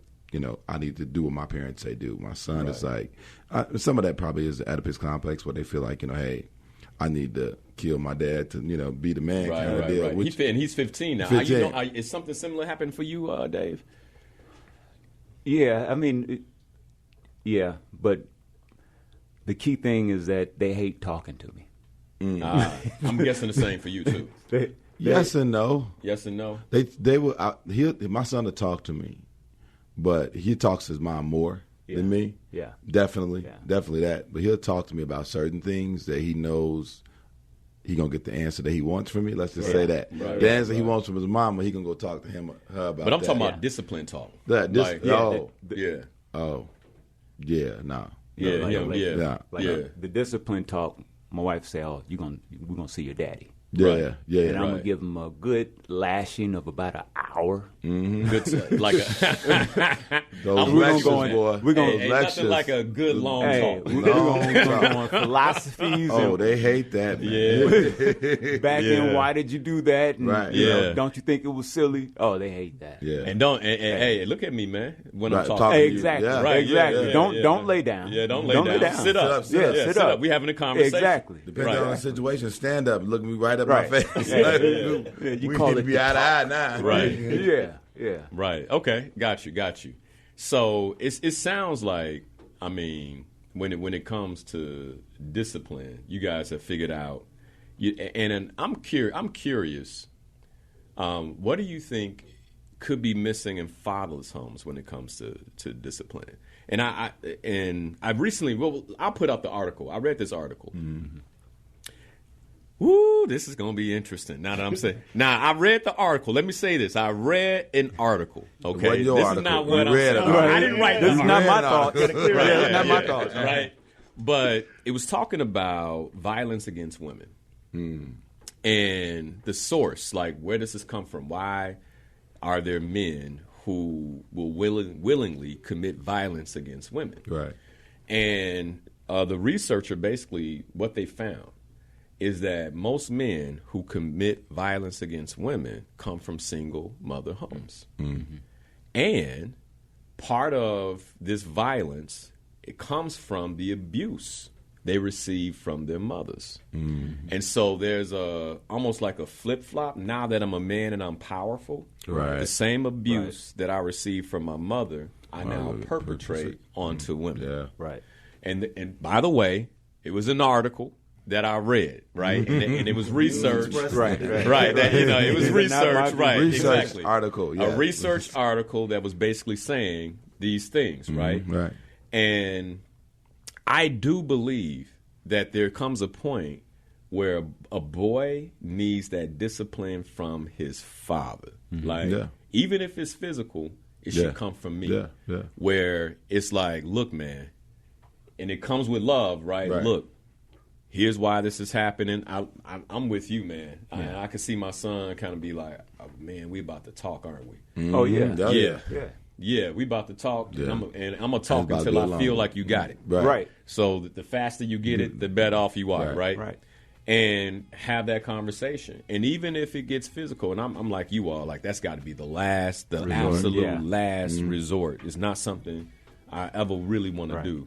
I need to do what my parents say do. My son is like, some of that probably is the Oedipus complex where they feel like, hey, I need to kill my dad to, be the man kind of deal. Right. He's 15 now. 15. Is something similar happened for you, Dave? Yeah, I mean, but the key thing is that they hate talking to me. I'm guessing the same for you too. Yes and no. Yes and no. They will. My son will talk to me, but he talks to his mom more than me. Yeah, definitely that. But he'll talk to me about certain things that he knows he gonna get the answer that he wants from me. Let's just say that the answer he wants from his mama, he can go talk to her about. But I'm talking about discipline talk. Nah. The discipline talk. My wife say, "Oh, we're gonna see your daddy." Yeah. And I'm gonna give him a good lashing of about an hour. Mm-hmm. Good, like those lectures, boy. We're gonna nothing like a good long talk. We're going philosophies. They hate that. Man. Yeah. Back in, why did you do that? And, don't you think it was silly? Oh, they hate that. Yeah. And hey, look at me, man. When I'm talking, to exactly. Yeah. Right. Exactly. Don't lay down. Yeah. Don't lay down. Sit up. Sit up. We having a conversation. Exactly. Depending on the situation, stand up. Look me right right up my face. Like, we call need to it be the eye to eye now. Right. Yeah. Right. Okay. Got you. So it sounds like, I mean, when it comes to discipline, you guys have figured out. And I'm curious. What do you think could be missing in fatherless homes when it comes to discipline? And I recently, I'll put up the article. I read this article. Mm-hmm. Woo, this is going to be interesting. Now that I'm saying, I read the article. Let me say this: I read an article. Okay, your this article. is not You what I'm read saying. it. I didn't write This is not my thoughts. Right, Not my thoughts. Right, but it was talking about violence against women, and the source. Like, where does this come from? Why are there men who will willingly commit violence against women? Right. And the researcher basically, what they found is that most men who commit violence against women come from single mother homes. Mm-hmm. And part of this violence, it comes from the abuse they receive from their mothers. Mm-hmm. And so there's almost like a flip-flop. Now that I'm a man and I'm powerful, right. the same abuse that I received from my mother, I now perpetrate onto women. Yeah. Right. And by the way, it was an article that I read, right? And it was research. Right. That, it was research, right? Research exactly. article, yeah. A research article that was basically saying these things, right? Right. And I do believe that there comes a point where a boy needs that discipline from his father. Like, even if it's physical, it should come from me. Yeah. Where it's like, look, man, and it comes with love, right? Look, here's why this is happening. I'm with you, man. I can see my son kind of be like, oh, man, we about to talk, aren't we? Mm-hmm. Oh, yeah. Yeah, we about to talk, Yeah. and I'm going to talk until I feel like you got it. Right. So the faster you get it, the better off you are, right? Right. And have that conversation. And even if it gets physical, and I'm like you all, like that's got to be the absolute last resort. It's not something I ever really want to do.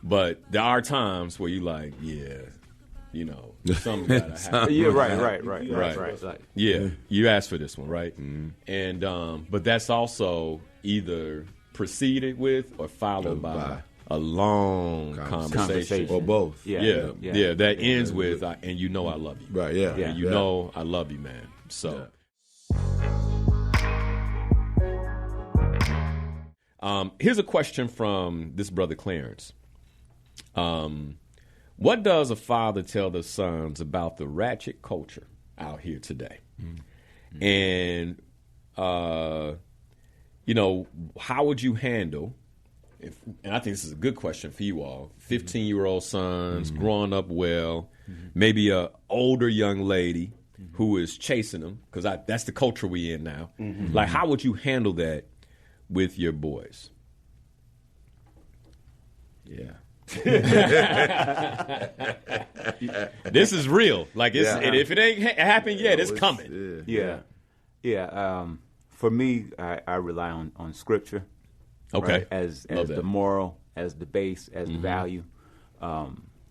But there are times where you like, something's got to happen. Yeah, right. Yeah, you asked for this one, right? Mm-hmm. And but that's also either preceded with or followed by a long conversation. Or both. Yeah. That ends with, and I love you. Right, yeah. And you know I love you, man. So. Here's a question from this brother Clarence. What does a father tell their sons about the ratchet culture out here today? Mm-hmm. And, how would you handle, and I think this is a good question for you all, 15-year-old sons, growing up well, maybe a older young lady who is chasing them, because that's the culture we in now. Mm-hmm. Like, how would you handle that with your boys? Yeah. This is real. Like, and if it ain't happened yet, it's coming. For me, I rely on Scripture. Okay. Right? As the moral, as the base, as the value.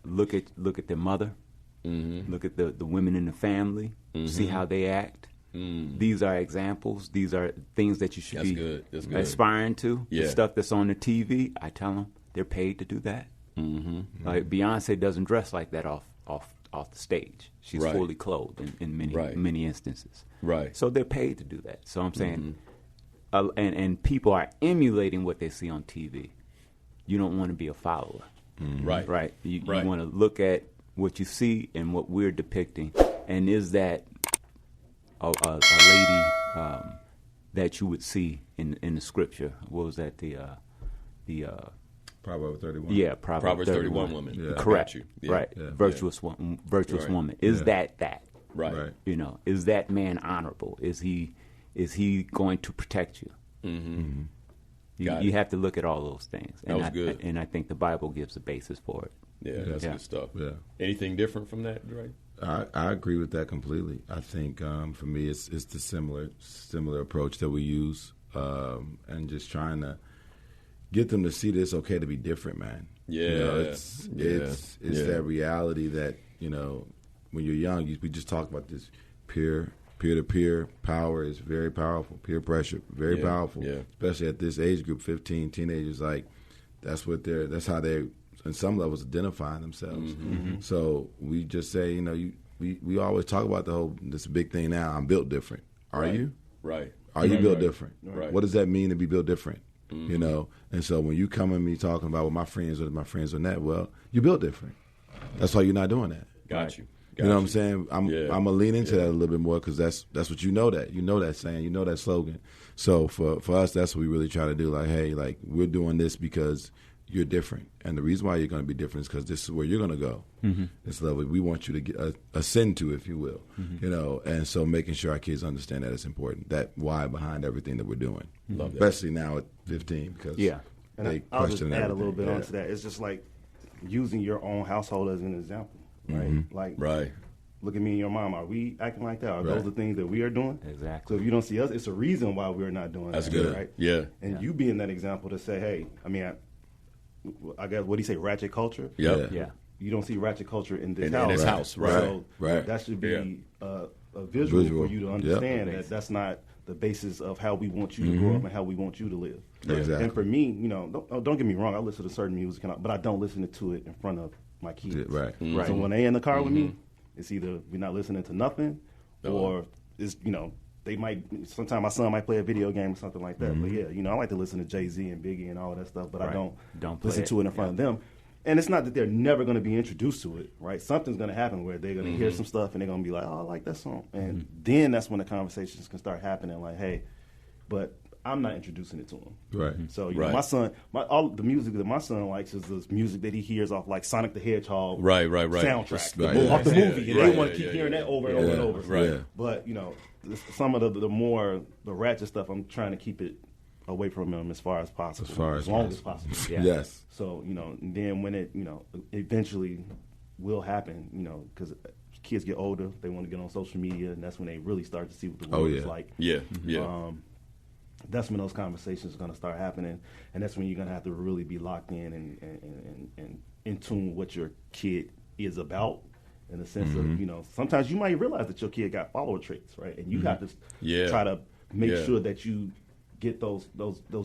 Look at their mother. Mm-hmm. Look at the women in the family. Mm-hmm. See how they act. Mm. These are examples. These are things that you should be aspiring to. Yeah. The stuff that's on the TV, I tell them they're paid to do that. Mm-hmm. Like Beyonce doesn't dress like that off the stage. She's fully clothed in many instances. Right. So they're paid to do that. So I'm saying, and people are emulating what they see on TV. You don't want to be a follower. Mm-hmm. Right. You want to look at what you see and what we're depicting, and is that a lady that you would see in the Scripture? What was that? The Proverbs 31. Yeah, Proverbs 31 woman. Yeah. Correct. Right. Yeah. Virtuous woman. Is that? Right. Is that man honorable? Is he going to protect you? Mm-hmm. You have to look at all those things. That was good. And I think the Bible gives a basis for it. Yeah, that's good stuff. Yeah. Anything different from that, Dre? I agree with that completely. I think for me, it's the similar approach that we use, and just trying to get them to see that it's okay to be different, man. Yeah, it's that reality that when you're young, we just talk about this peer-to-peer power is very powerful. Peer pressure, very powerful. Yeah. Especially at this age group, 15, teenagers, like that's how they're, in some levels, identifying themselves. Mm-hmm. So we just say, we always talk about this big thing now, I'm built different. Are you? Right. Are you built different? Right. What does that mean to be built different? Mm-hmm. And so when you come at me talking about my friends or that, well, you built different. That's why you're not doing that. Got you. You know what I'm saying? I'm gonna lean into that a little bit more because that's what you know that saying, you know that slogan. So for us, that's what we really try to do. Like, hey, like we're doing this because you're different, and the reason why you're going to be different is because this is where you're going to go. Mm-hmm. This level we want you to get, ascend to, if you will. Mm-hmm. And so making sure our kids understand that it's important. That why behind everything that we're doing, especially now at 15, because and I'll just add a little bit onto that. It's just like using your own household as an example, right? Mm-hmm. Like, look at me and your mom. Are we acting like that? Are those the things that we are doing? Exactly. So if you don't see us, it's a reason why we're not doing That's that. good. Right? Yeah. And you being that example to say, hey, I guess, what do you say, ratchet culture? Yep. Yeah. You don't see ratchet culture in this in house. this house, right. So Right. that should be a visual for you to understand that that's not the basis of how we want you to grow up and how we want you to live. Exactly. And for me, don't get me wrong, I listen to certain music, but I don't listen to it in front of my kids. Right. So when they in the car with me, it's either we're not listening to nothing or it's, they might, sometimes my son might play a video game or something like that. Mm-hmm. But I like to listen to Jay-Z and Biggie and all of that stuff, but I don't listen to it in front of them. And it's not that they're never going to be introduced to it, right? Something's going to happen where they're going to hear some stuff and they're going to be like, oh, I like that song. And then that's when the conversations can start happening like, hey, but I'm not introducing it to him. Right. So, my son, all the music that my son likes is this music that he hears off like Sonic the Hedgehog soundtrack off the movie. And they want to keep hearing that over and over and over. Right. But, some of the ratchet stuff, I'm trying to keep it away from him as far as possible. As long as possible. Yeah. Yes. So, then when it, eventually will happen, because kids get older, they want to get on social media, and that's when they really start to see what the world is like. Yeah. That's when those conversations are going to start happening, and that's when you're going to have to really be locked in and in tune with what your kid is about, in the sense of, sometimes you might realize that your kid got follower traits, right? And you have to try to make sure that you get those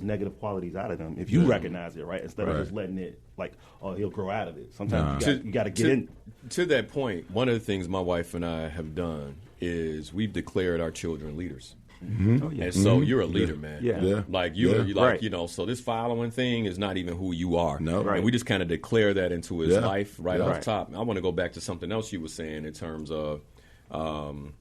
negative qualities out of them if you recognize it, right? Instead of just letting it like, oh, he'll grow out of it. Sometimes you got to get in. To that point, one of the things my wife and I have done is we've declared our children leaders. Mm-hmm. Oh, yeah. And so you're a leader, man. Yeah. Like you're like, so this following thing is not even who you are. No. And we just kind of declare that into his life off top. I want to go back to something else you were saying in terms of, well,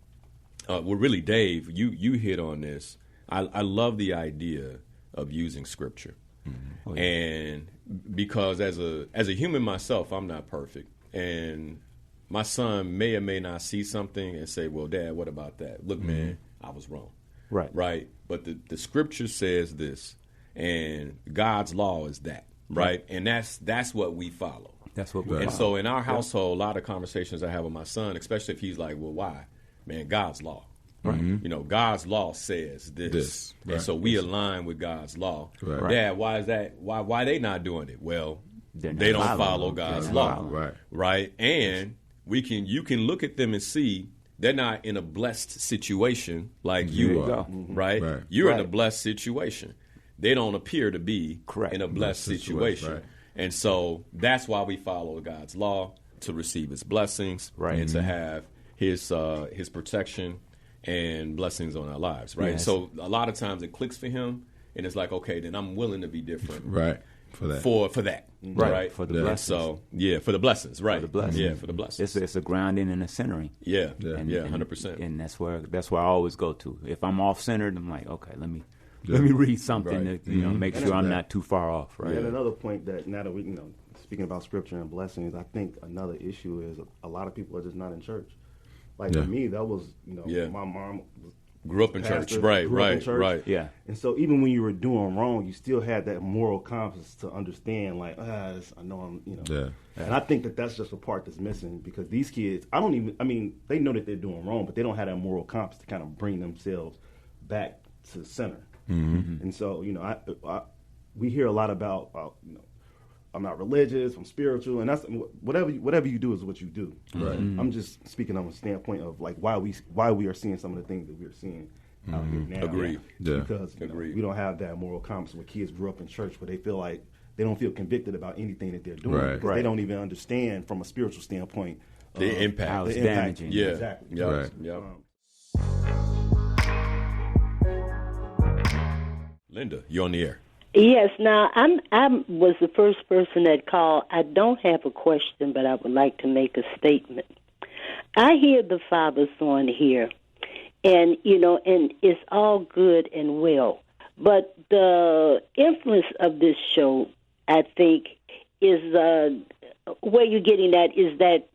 really, Dave, you hit on this. I love the idea of using scripture. Mm-hmm. And because as a human myself, I'm not perfect. And my son may or may not see something and say, well, Dad, what about that? Look, man, I was wrong. Right. But the scripture says this, and God's law is that. Right. And that's what we follow. That's what we follow. And so in our household, a lot of conversations I have with my son, especially if he's like, well, why? Man, God's law. Right. God's law says this. And so we align with God's law. Right. Dad, why is that? Why they not doing it? Well, they don't follow God's law. Right. And you can look at them and see they're not in a blessed situation like you are. Right? You're in a blessed situation. They don't appear to be in a blessed situation. Right. And so that's why we follow God's law, to receive his blessings and to have his protection and blessings on our lives, right? Yes. So a lot of times it clicks for him, and it's like, okay, then I'm willing to be different, for that, for that, right? For the blessings. So for the blessings, right? For the blessings. For the blessings. It's a grounding and a centering. 100%. And that's where I always go to. If I'm off centered, I'm like, okay, let me read something to make sure I'm not too far off, right? And another point that now that we speaking about scripture and blessings, I think another issue is a lot of people are just not in church. Like for me, that was, my mom grew up in church, right. Yeah. And so even when you were doing wrong, you still had that moral compass to understand, like, I know I'm, And I think that that's just a part that's missing, because these kids, they know that they're doing wrong, but they don't have that moral compass to kind of bring themselves back to center. Mm-hmm. And so, we hear a lot about, I'm not religious, I'm spiritual, and that's whatever you do is what you do. Right. I'm just speaking on a standpoint of like why we are seeing some of the things that we're seeing out here now. Agreed. Yeah. Because we don't have that moral compass where kids grew up in church where they feel like they don't feel convicted about anything that they're doing. Right. Because they don't even understand from a spiritual standpoint The impact. How it's the impact. damaging. Yeah. Exactly. Yep. Right. Yep. Linda, you're on the air. Yes. Now, I was the first person that called. I don't have a question, but I would like to make a statement. I hear the fathers on here, and and it's all good and well. But the influence of this show, I think, is where you're getting at is that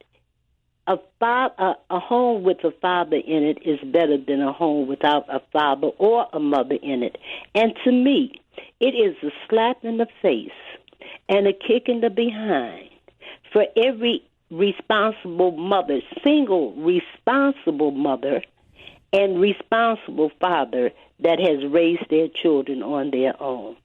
a home with a father in it is better than a home without a father or a mother in it. And to me, it is a slap in the face and a kick in the behind for every responsible mother, single responsible mother and responsible father that has raised their children on their own.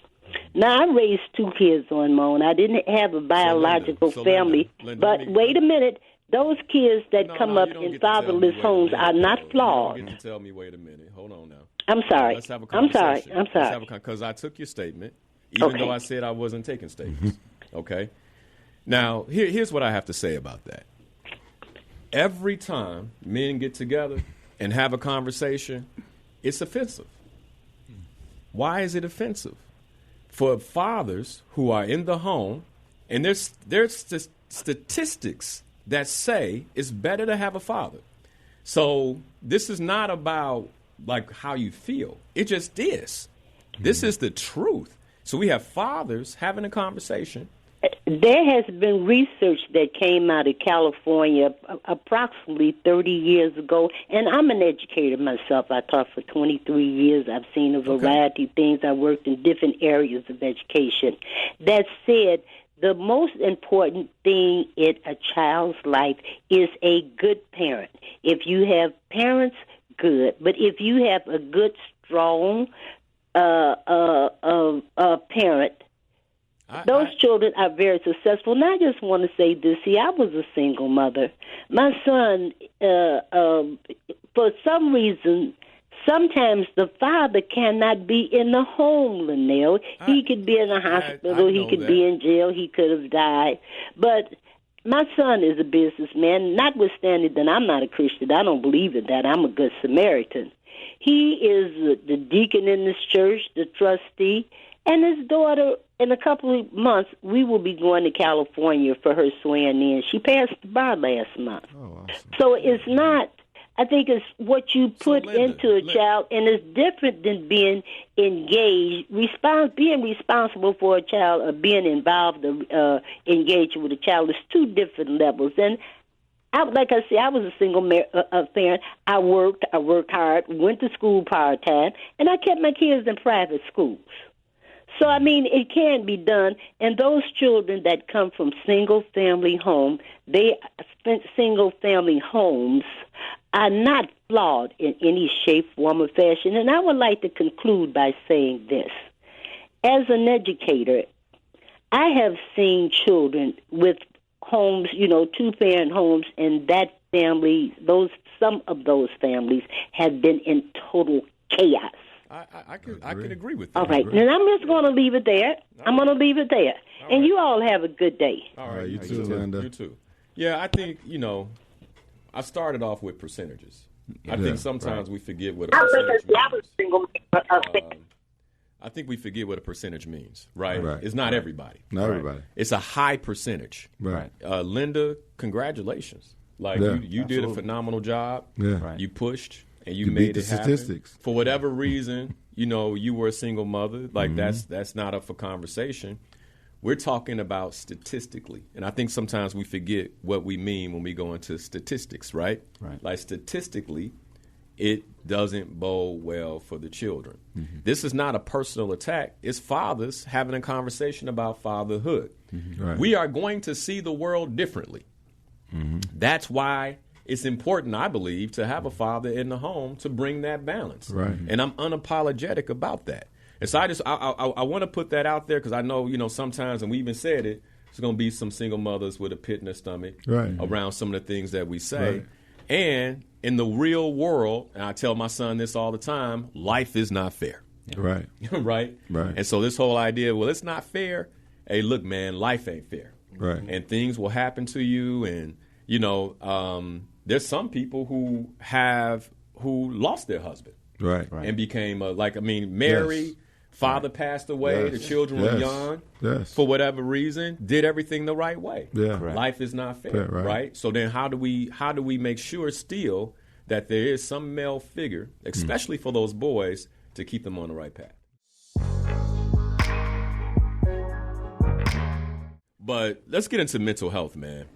Now, I raised 2 kids on my own. I didn't have a biological family. Linda, but wait a minute. Those kids that come up in fatherless homes are not flawed. You don't get to tell me, wait a minute. Hold on now. I'm sorry. Let's have a I'm conversation. sorry. Because I took your statement, even Okay. though I said I wasn't taking statements. Okay? Now, here's what I have to say about that. Every time men get together and have a conversation, it's offensive. Why is it offensive? For fathers who are in the home, and there's statistics that say it's better to have a father. So this is not about like how you feel. It just is. This is the truth. So we have fathers having a conversation. There has been research that came out of California approximately 30 years ago, and I'm an educator myself. I taught for 23 years. I've seen a variety of things. I worked in different areas of education. That said, the most important thing in a child's life is a good parent. If you have parents, good. But if you have a good, strong parent, those children are very successful. And I just want to say this. See, I was a single mother. My son, for some reason, sometimes the father cannot be in the home, Linnell. He could be in a hospital. He could be in jail. He could have died. But my son is a businessman, notwithstanding that I'm not a Christian. I don't believe in that. I'm a good Samaritan. He is the deacon in this church, the trustee, and his daughter, in a couple of months, we will be going to California for her swearing in. She passed the bar last month. Oh, awesome. So it's not, I think it's what you put into a child, and it's different than being engaged, being responsible for a child or being involved or engaged with a child. It's 2 different levels. And like I said, I was a single parent. I worked hard, went to school part-time, and I kept my kids in private schools. So, I mean, it can be done. And those children that come from single-family homes are not flawed in any shape, form, or fashion. And I would like to conclude by saying this. As an educator, I have seen children with homes, 2-parent homes, and that family, some of those families have been in total chaos. I can agree with that. All right, and I'm just going to leave it there. I'm going to leave it there. And you all have a good day. All right, you too, Linda. You too. Yeah, I think, I started off with percentages. I think sometimes we forget what a percentage means. I think we forget what a percentage means, right? It's not everybody. Not everybody. It's a high percentage. Right. Linda, congratulations. You did a phenomenal job. Yeah. Right. You pushed. And you beat made the it happen. statistics. For whatever reason, you were a single mother. Like that's not up for conversation. We're talking about statistically. And I think sometimes we forget what we mean when we go into statistics, right? Right. Like statistically, it doesn't bode well for the children. Mm-hmm. This is not a personal attack. It's fathers having a conversation about fatherhood. Mm-hmm. Right. We are going to see the world differently. Mm-hmm. That's why it's important, I believe, to have a father in the home to bring that balance. Right. And I'm unapologetic about that. And so I want to put that out there because I know, sometimes, and we even said it, There's going to be some single mothers with a pit in their stomach Right. around some of the things that we say. Right. And in the real world, and I tell my son this all the time, life is not fair. Right. Right? Right. And so this whole idea, well, it's not fair. Hey, look, man, life ain't fair. Right. And things will happen to you. And, there's some people who lost their husband. Right. And became Mary, Yes. father passed away, Yes. the children were Yes. young, Yes. for whatever reason, did everything the right way. Yeah. Correct. Life is not fair, Fair, right. So then how do we make sure still that there is some male figure, especially for those boys, to keep them on the right path? But let's get into mental health, man.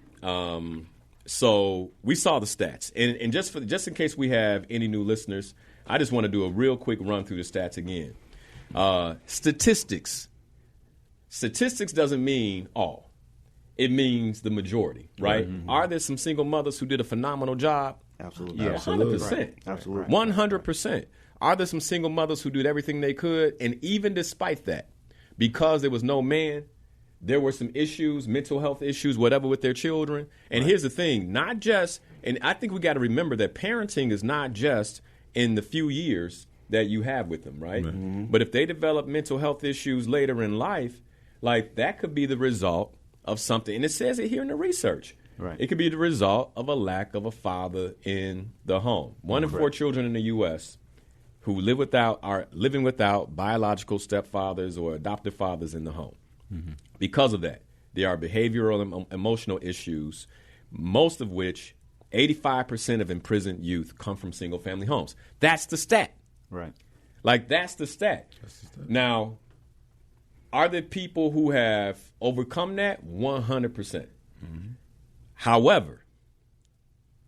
So we saw the stats, and just in case we have any new listeners, I just want to do a real quick run through the stats again. Statistics doesn't mean all; it means the majority, right? Mm-hmm. Are there some single mothers who did a phenomenal job? Absolutely. Yeah, Absolutely. 100%. Absolutely. 100%. Are there some single mothers who did everything they could, and even despite that, because there was no man, there were some issues, mental health issues, whatever, with their children. And here's the thing, not just, and I think we got to remember that parenting is not just in the few years that you have with them, right? Mm-hmm. But if they develop mental health issues later in life, like that could be the result of something. And it says it here in the research. Right. It could be the result of a lack of a father in the home. 1 in 4 children in the U.S. who are living without biological stepfathers or adoptive fathers in the home. Mm-hmm. Because of that, there are behavioral and emotional issues, most of which 85% of imprisoned youth come from single-family homes. That's the stat. Right. Like, that's the stat. Now, are there people who have overcome that? 100%. Mm-hmm. However,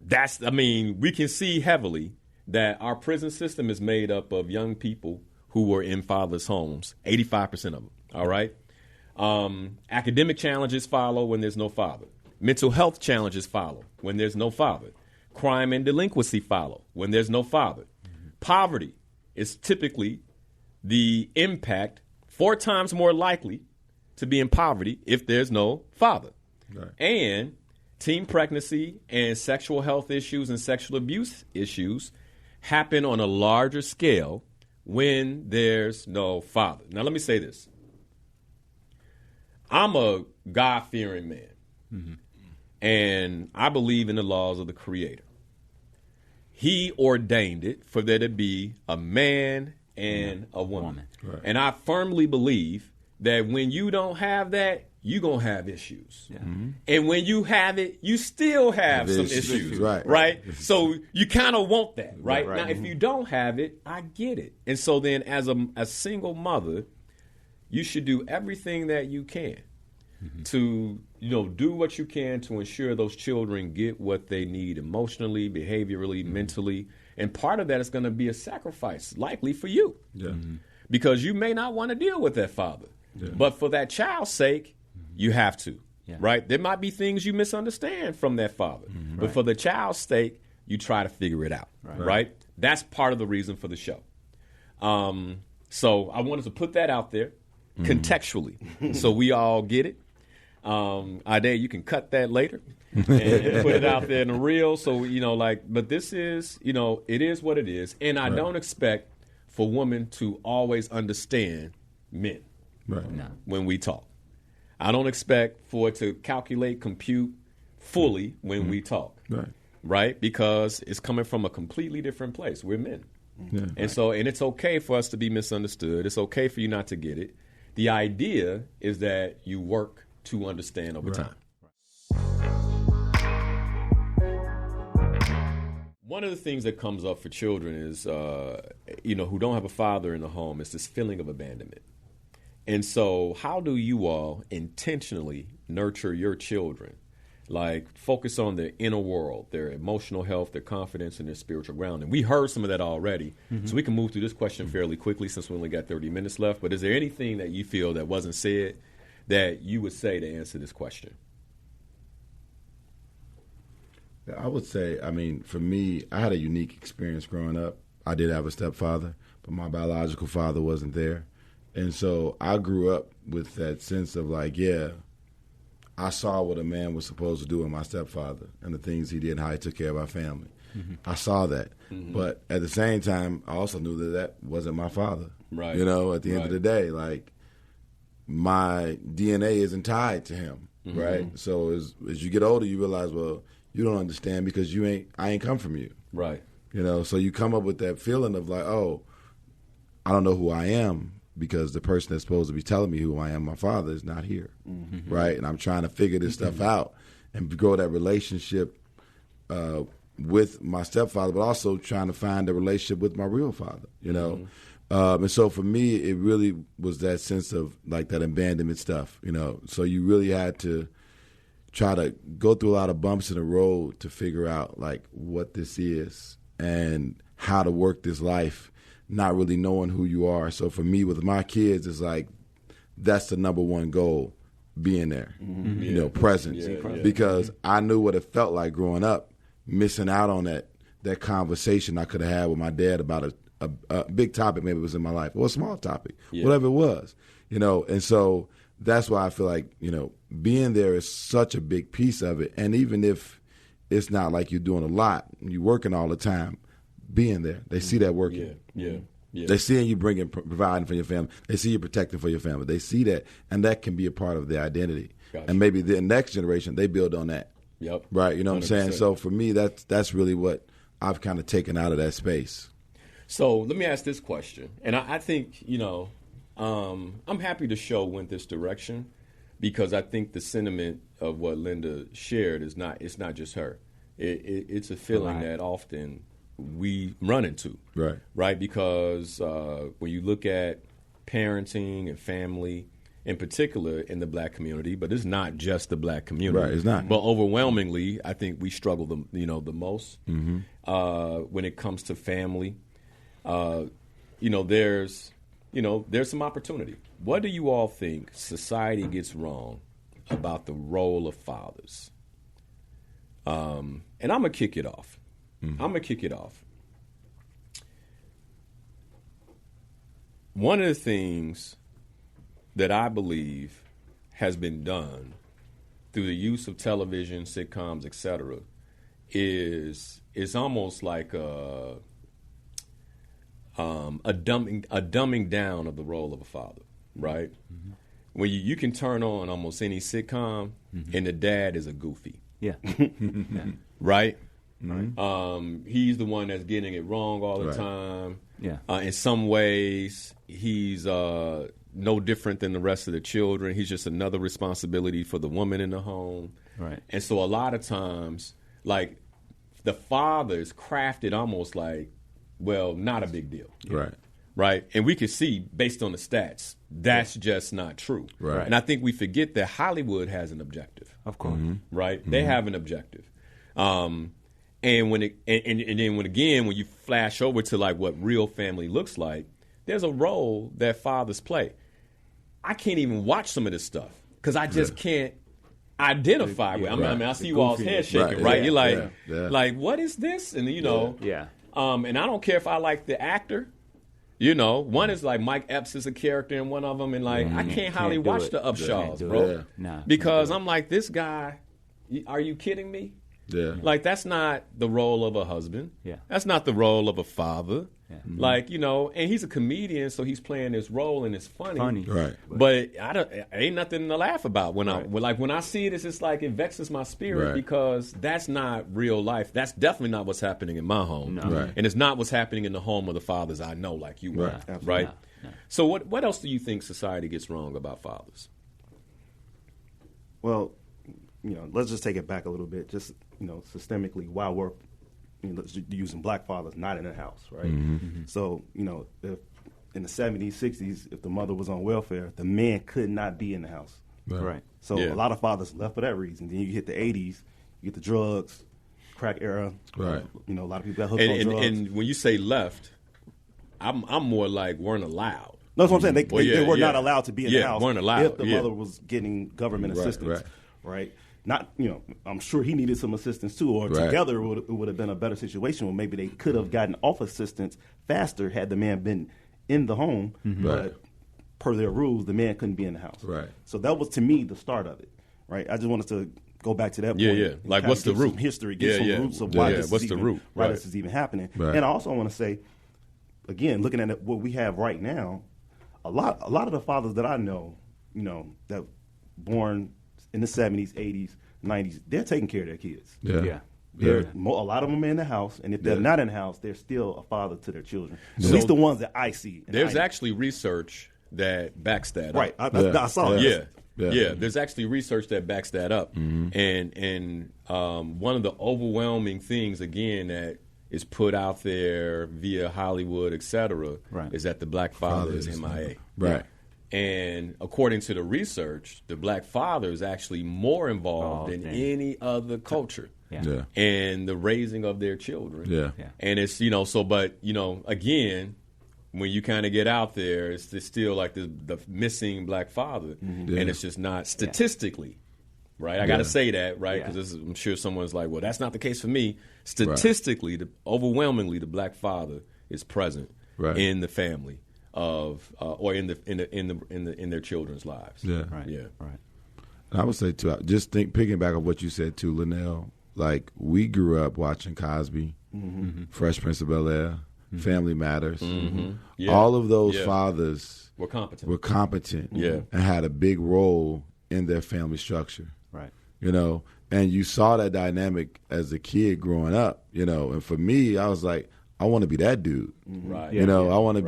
we can see heavily that our prison system is made up of young people who were in fatherless homes, 85% of them, all right? Academic challenges follow when there's no father. Mental health challenges follow when there's no father. Crime and delinquency follow when there's no father. Mm-hmm. Poverty is typically the impact 4 times more likely to be in poverty if there's no father. Right. And teen pregnancy and sexual health issues and sexual abuse issues happen on a larger scale when there's no father. Now, let me say this. I'm a God-fearing man, mm-hmm. and I believe in the laws of the Creator. He ordained it for there to be a man and a woman. Right. And I firmly believe that when you don't have that, you're going to have issues. Yeah. Mm-hmm. And when you have it, you still have some issues. Right? So you kind of want that, right? Now, if you don't have it, I get it. And so then as a single mother, you should do everything that you can to, do what you can to ensure those children get what they need emotionally, behaviorally, mentally. And part of that is going to be a sacrifice, likely for you. Yeah. Mm-hmm. Because you may not want to deal with that father. Yeah. But for that child's sake, you have to, right? There might be things you misunderstand from that father. Mm-hmm. But for the child's sake, you try to figure it out, right? That's part of the reason for the show. So I wanted to put that out there contextually so we all get it. Ade, you can cut that later and put it out there in the reel. So, but this is, it is what it is. And I don't expect for women to always understand men when we talk. I don't expect for it to compute fully when we talk, right? Because it's coming from a completely different place. We're men. Yeah. And so, and it's okay for us to be misunderstood. It's okay for you not to get it. The idea is that you work to understand over time. One of the things that comes up for children is, who don't have a father in the home, is this feeling of abandonment. And so how do you all intentionally nurture your children? Like, focus on their inner world, their emotional health, their confidence, and their spiritual grounding. We heard some of that already, so we can move through this question fairly quickly since we only got 30 minutes left. But is there anything that you feel that wasn't said that you would say to answer this question? I would say, for me, I had a unique experience growing up. I did have a stepfather, but my biological father wasn't there. And so I grew up with that sense of I saw what a man was supposed to do with my stepfather and the things he did and how he took care of our family. I saw that. But at the same time, I also knew that wasn't my father. Right. You know, at the end of the day, like, my DNA isn't tied to him, right? So as you get older, you realize, well, you don't understand because I ain't come from you. Right. You know, so you come up with that feeling of like, oh, I don't know who I am because the person that's supposed to be telling me who I am, my father, is not here, right? And I'm trying to figure this stuff out and grow that relationship with my stepfather, but also trying to find a relationship with my real father, you know? And so for me, it really was that sense of like that abandonment stuff, you know? So you really had to try to go through a lot of bumps in the road to figure out like what this is and how to work this life, not really knowing who you are. So for me, with my kids, it's like that's the number one goal, being there, you know, presence. Because I knew what it felt like growing up, missing out on that conversation I could have had with my dad about a big topic maybe it was in my life, or a small topic, whatever it was, you know. And so that's why I feel like, you know, being there is such a big piece of it. And even if it's not like you're doing a lot, you're working all the time, being there, they see that working. Yeah. They see you providing for your family. They see you protecting for your family. They see that, and that can be a part of their identity. Gotcha. And maybe the next generation, they build on that. Yep. Right, you know what 100%. I'm saying? So for me, that's really what I've kind of taken out of that space. So let me ask this question, and I think, you know, I'm happy the show went this direction because I think the sentiment of what Linda shared it's not just her. It's a feeling that often we run into. Right? Because when you look at parenting and family, in particular in the black community, but it's not just the black community. Right, it's not. But overwhelmingly, I think we struggle the most when it comes to family. There's some opportunity. What do you all think society gets wrong about the role of fathers? And I'm going to kick it off. One of the things that I believe has been done through the use of television, sitcoms, etc., is almost like a dumbing down of the role of a father, right? When you can turn on almost any sitcom and the dad is a goofy. Right? He's the one that's getting it wrong all the time. In some ways, he's no different than the rest of the children. He's just another responsibility for the woman in the home. Right. And so a lot of times, like, the father is crafted almost like, well, not a big deal. Right. And we can see, based on the stats, that's just not true. Right. And I think we forget that Hollywood has an objective. Of course. Right? They have an objective. And when you flash over to like what real family looks like, there's a role that fathers play. I can't even watch some of this stuff because I just can't identify with. I mean, I see you all's head shaking, right? You're like, like, what is this? And you know, and I don't care if I like the actor. You know, one is like Mike Epps is a character in one of them, and like I can't hardly watch the Upshaws, bro, because I'm like, this guy. Are you kidding me? Like, that's not the role of a husband. That's not the role of a father. Like, you know, and he's a comedian, so he's playing this role and it's funny. But ain't nothing to laugh about when I see it. It's just like it vexes my spirit because that's not real life. That's definitely not what's happening in my home, and it's not what's happening in the home of the fathers I know, like you were, right? So what else do you think society gets wrong about fathers? Well, you know, let's just take it back a little bit. Just, you know, systemically, while we're using black fathers not in the house, right? So, you know, if in the 70s, 60s, if the mother was on welfare, the man could not be in the house. So a lot of fathers left for that reason. Then you hit the 80s, you get the drugs, crack era. You know, a lot of people got hooked on drugs. And when you say left, I'm more like weren't allowed. No, that's what I'm saying. They were not allowed to be in the house. Weren't allowed. If the mother was getting government assistance, right? Not, you know, I'm sure he needed some assistance too, or together it would have been a better situation where maybe they could have gotten off assistance faster had the man been in the home. But per their rules, the man couldn't be in the house. So that was, to me, the start of it. right? I just wanted to go back to that Yeah, point. yeah. and Like, kinda what's the give some root? history, give some roots of why this what's is the even, root? why Right. this is even happening. Right. And I also want to say, again, looking at what we have right now, a lot of the fathers that I know, that born in the 70s, 80s, 90s, they're taking care of their kids. Yeah. A lot of them are in the house, and if they're not in the house, they're still a father to their children. So At least the ones that I see. And There's I know. actually research that backs that Right. up. I saw that. Yeah. There's actually research that backs that up. And one of the overwhelming things, again, that is put out there via Hollywood, et cetera, is that the black father is MIA. Right. And according to the research, the black father is actually more involved in any other culture and the raising of their children. Yeah. And it's, again, when you kind of get out there, it's still like the missing black father. And it's just not statistically, right? I got to say that, right? Because I'm sure someone's like, well, that's not the case for me. Statistically, overwhelmingly, the black father is present in the family or in their children's lives. Yeah. Right. Yeah. Right. And I would say, too, just picking back on what you said, too, Linnell, like, we grew up watching Cosby, Fresh Prince of Bel-Air, Family Matters. Yeah. All of those fathers We're competent. were competent Yeah. and had a big role in their family structure. Right. And you saw that dynamic as a kid growing up, and for me, I was like, I want to be that dude. Right. I want to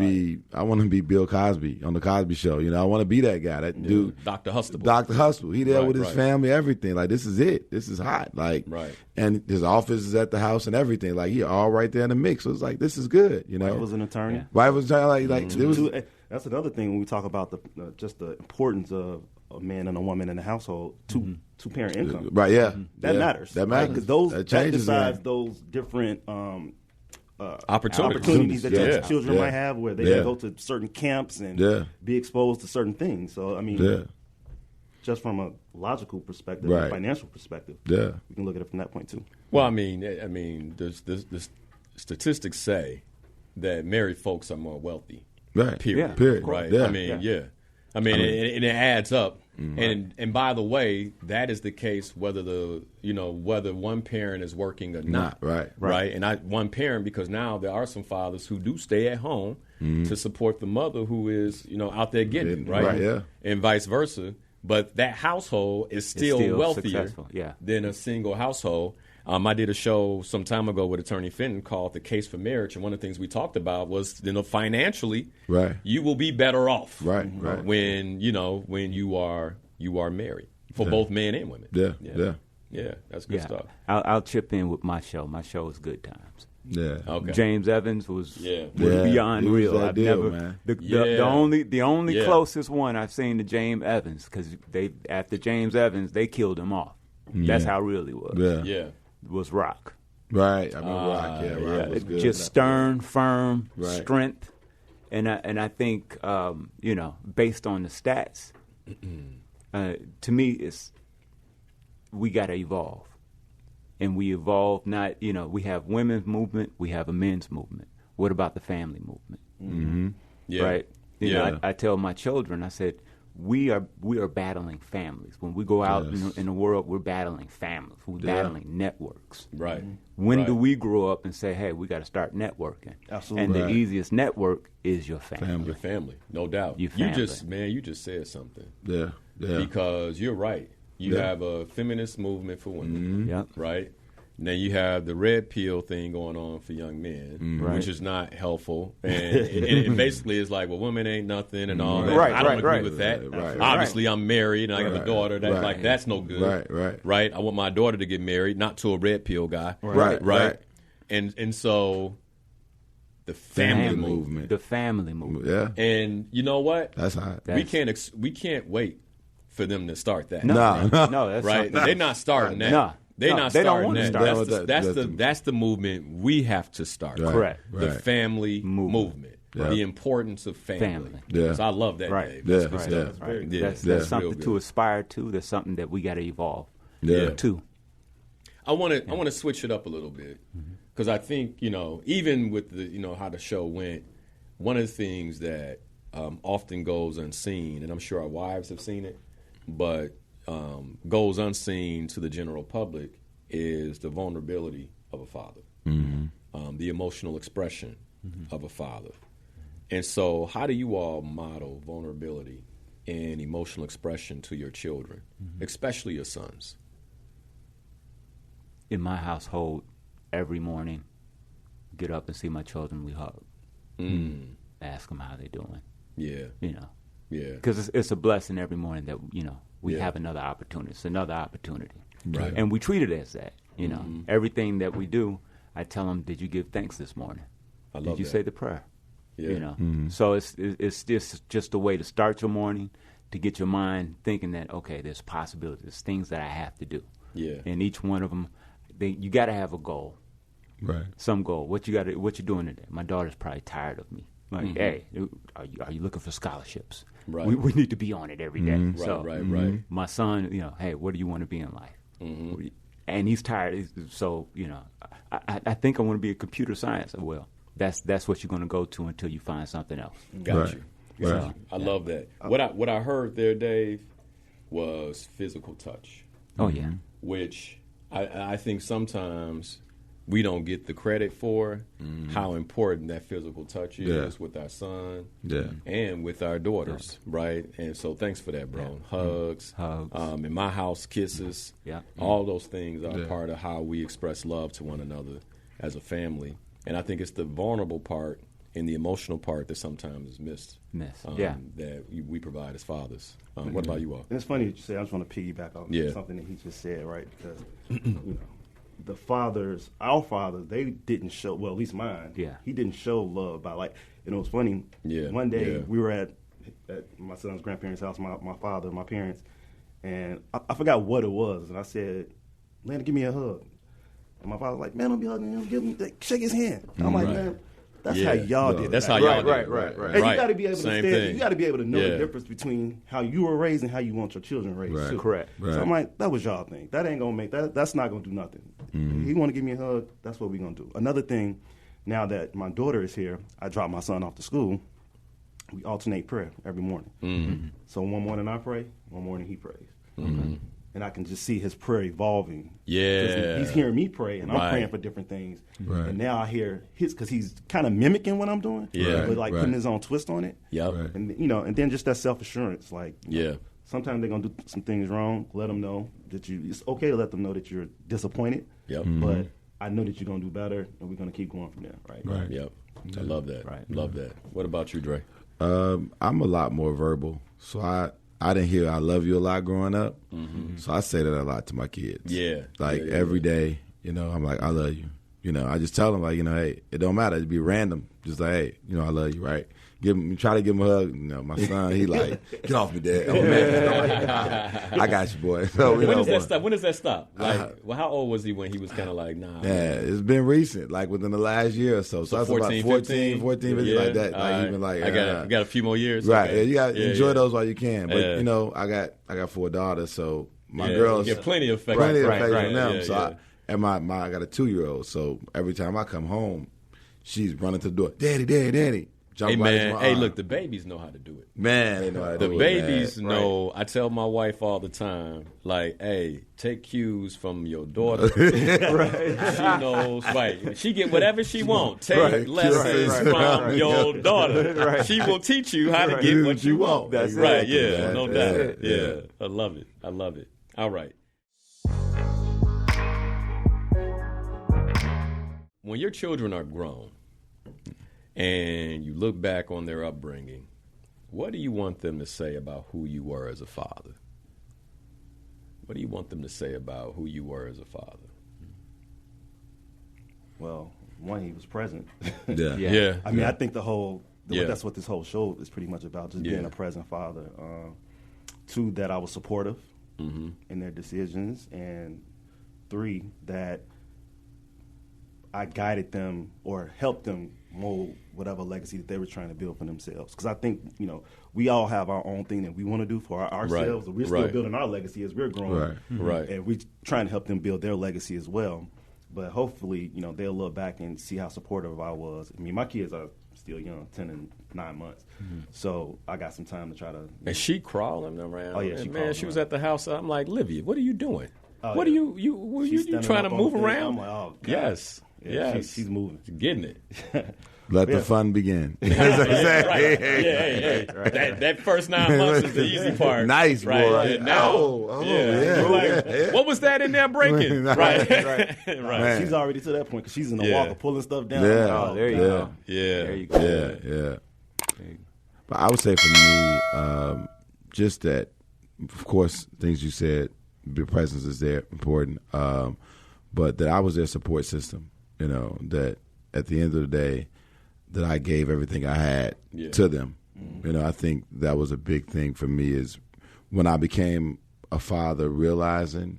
be Bill Cosby on the Cosby Show. I want to be that guy, that dude. Dr. Hustable. Dr. Hustle. He there Right, with his right. family, everything. Like, this is it. This is hot. Like, Right. And his office is at the house and everything. Like, he all right there in the mix. So it's like, this is good. Wife was an attorney. Yeah. Wife was trying like it was. That's another thing when we talk about just the importance of a man and a woman in the household. Two parent income. Right. Yeah. That Yeah. matters. That matters. Because that that changes, decides man. those different Opportunities. that Yeah. your children Yeah. might have, where they Yeah. can go to certain camps and Yeah. be exposed to certain things. So I mean, Yeah. just from a logical perspective, Right. a financial perspective, Yeah. we can look at it from that point too. Well, I mean, the statistics say that married folks are more wealthy. Right. Period. Yeah. Period. Right. Yeah. I mean, and it adds up. And by the way, that is the case whether whether one parent is working or not. Right. And one parent, because now there are some fathers who do stay at home to support the mother who is out there getting it, right? Right, yeah. And vice versa. But that household is still wealthier successful, than a single household. I did a show some time ago with Attorney Fenton called The Case for Marriage, and one of the things we talked about was, financially, you will be better off, Right. when you are married for both men and women. Yeah, that's good stuff. I'll chip in with my show. My show is Good Times. Yeah. Okay. James Evans was Yeah. beyond He was real. that I've deal, never man. the only Yeah. closest one I've seen to James Evans, because after James Evans they killed him off. That's how real he was. Yeah. Was Rock. Right. I remember Rock. Yeah. Rock was good. Just stern, firm, Right. strength, and I think based on the stats, to me it's we got to evolve. And we evolve not, we have women's movement, we have a men's movement. What about the family movement? Mm-hmm. Yeah. Right? Yeah. I tell my children, I said, we are battling families. When we go out in the world, we're battling families. We're battling networks. Right. When Right. do we grow up and say, hey, we got to start networking? Absolutely. And Right. the easiest network is your family. Your family, no doubt. Your You family. just said something. Yeah. Because you're right. You Yeah. have a feminist movement for women, Yep. right? Now you have the red pill thing going on for young men, Right. which is not helpful, and it basically is like, well, women ain't nothing and all that. Right, I don't right, agree right. with that. Right. Obviously, I'm married and I got a Right. daughter. That Right. that's no good. Right. I want my daughter to get married, not to a red pill guy. Right. And so the family movement. The family movement. Yeah. And you know what? That's hot. we can't wait for them to start that. No, No. that's Right? something. They're not starting that. No. They're No, not they don't starting wanna that. start. That's the movement we have to start. Right. Correct. The Right. family Movement. Yeah. The importance of family. Family. Yeah. So I love that, Right. Dave. That's Yeah. good Yeah. stuff. Right. Yeah. That's real something good. to aspire to. That's something that we got to evolve Yeah. to. I want to switch it up a little bit because I think even with the how the show went, one of the things that often goes unseen, and I'm sure our wives have seen it, but goes unseen to the general public is the vulnerability of a father, the emotional expression of a father. And so how do you all model vulnerability and emotional expression to your children, especially your sons? In my household, every morning, get up and see my children, we hug. Ask them how they're doing. Yeah. You know. Yeah. Because it's a blessing every morning that, we have another opportunity. It's another opportunity. Right. And we treat it as that, Everything that we do, I tell them, did you give thanks this morning? I love Did you that. say the prayer? Yeah. So it's just a way to start your morning, to get your mind thinking that, okay, there's possibilities, there's things that I have to do. Yeah. And each one of them, you got to have a goal. Right. Some goal. What you doing today? My daughter's probably tired of me. Like, hey, are you looking for scholarships? Right. We need to be on it every day. Right. My son, hey, what do you want to be in life? And he's tired. So, I think I want to be a computer science. Well, that's what you're going to go to until you find something else. Got you. Right. So, I love that. What I heard there, Dave, was physical touch. Oh, yeah. Which I think sometimes we don't get the credit for how important that physical touch is with our son and with our daughters, right? And so thanks for that, bro. Hugs. In my house, kisses. Yeah. All those things are part of how we express love to one another as a family. And I think it's the vulnerable part and the emotional part that sometimes is missed. That we provide as fathers. What about you all? And it's funny you say. I just want to piggyback on something that he just said, right? Because the fathers, our fathers, they didn't show. Well, at least mine. Yeah. He didn't show love by it was funny. Yeah. One day we were at my son's grandparents' house, my father, my parents, and I forgot what it was, and I said, "Landon, give me a hug." And my father was like, "Man, don't be hugging him. Shake his hand." I'm like, "Man, that's how y'all did it." That's how y'all did it. Right. And you got to be able to Same stand. thing. You got to be able to know the difference between how you were raised and how you want your children raised. Right. Too. Correct. Right. So I'm like, that was y'all thing. That ain't gonna make that. That's not gonna do nothing. He want to give me a hug. That's what we gonna do. Another thing, now that my daughter is here, I drop my son off to school. We alternate prayer every morning. So one morning I pray, one morning he prays. And I can just see his prayer evolving. Yeah. He's hearing me pray, and I'm praying for different things. Right. And now I hear his, because he's kind of mimicking what I'm doing, but putting his own twist on it. Yep. Right. And and then just that self-assurance, sometimes they're going to do some things wrong. Let them know that it's okay to let them know that you're disappointed. Yep. But I know that you're going to do better, and we're going to keep going from there, right? Right. Yep. I love that. Right. Love that. What about you, Dre? I'm a lot more verbal. So I didn't hear "I love you" a lot growing up. So I say that a lot to my kids. Yeah. Every day, I'm like, "I love you." I just tell them hey, it don't matter. It'd be random. Just like, hey, I love you, right? Try to give him a hug. My son, he like, get off me, Dad. Oh, man. I'm like, I got you, boy. So, when does that stop? How old was he when he was kind of like, nah? Yeah, it's been recent, like within the last year or so. So I was 14, about 14, 15, like that. I got a few more years. Right. Okay. You got to enjoy those while you can. But, I got 4 daughters, so my girls. You get plenty of affection. Plenty of affection from them. So I got a 2-year-old, so every time I come home, she's running to the door. Daddy, Daddy, Daddy. Hey, man. Look, the babies know how to do it. Man, they know how to do it. The babies man. know. I tell my wife all the time, hey, take cues from your daughter. She knows, right. She get whatever she wants. Take lessons from your daughter. She will teach you how to get what you want. That's right, exactly, no doubt. Yeah. I love it. All right. When your children are grown, and you look back on their upbringing, what do you want them to say about who you were as a father? What do you want them to say about who you were as a father? Well, one, he was present. Yeah. I mean, I think that's what this whole show is pretty much about, just being a present father. 2, that I was supportive in their decisions. And 3, that I guided them or helped them mold whatever legacy that they were trying to build for themselves. Because I think, we all have our own thing that we want to do for ourselves. Right. We're still building our legacy as we're growing. Right. And we're trying to help them build their legacy as well. But hopefully, they'll look back and see how supportive I was. I mean, my kids are still young, 10 and 9 months. So I got some time to try to. And she crawling around. Oh, yeah, and she man, crawling she was around. at the house. I'm like, Livia, what are you doing? Oh, what yeah. are you She's you standing trying to up on move the thing. around? I'm like, oh, God. Yes. Yeah, Yes. she's moving. Getting it. Let the fun begin. Right. Yeah. That first 9 months is the easy part. Nice, right? boy. Yeah, now, Yeah. You're like, what was that in there breaking? right. Right. Man. She's already to that point because she's in the Yeah. walker pulling stuff down. Yeah. I'm like, Oh, there you God. go. Yeah. There you go. Yeah. But I would say for me, just that, of course, things you said, the presence is there, important, but that I was their support system, that at the end of the day, that I gave everything I had to them. I think that was a big thing for me is when I became a father, realizing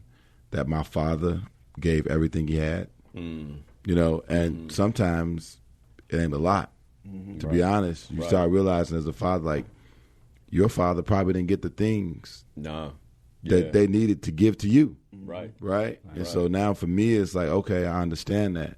that my father gave everything he had, and sometimes it ain't a lot. To be honest, you start realizing as a father, like, your father probably didn't get the things that they needed to give to you. Right? And so now for me, it's like, okay, I understand that.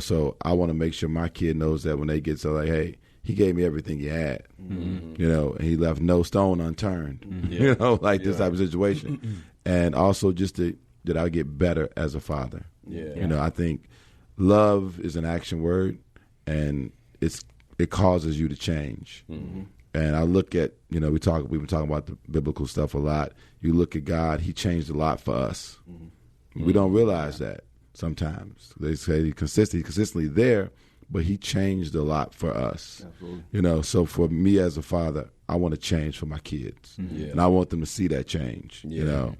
So I want to make sure my kid knows that when they get so like, hey, he gave me everything he had, and he left no stone unturned, this type of situation. And also just that I get better as a father. I think love is an action word, and it causes you to change. And I look at, we've been talking about the biblical stuff a lot. You look at God, he changed a lot for us. We don't realize that sometimes. They say he's consistently there, but he changed a lot for us. Absolutely. So for me as a father, I want to change for my kids. And I want them to see that change, Yeah.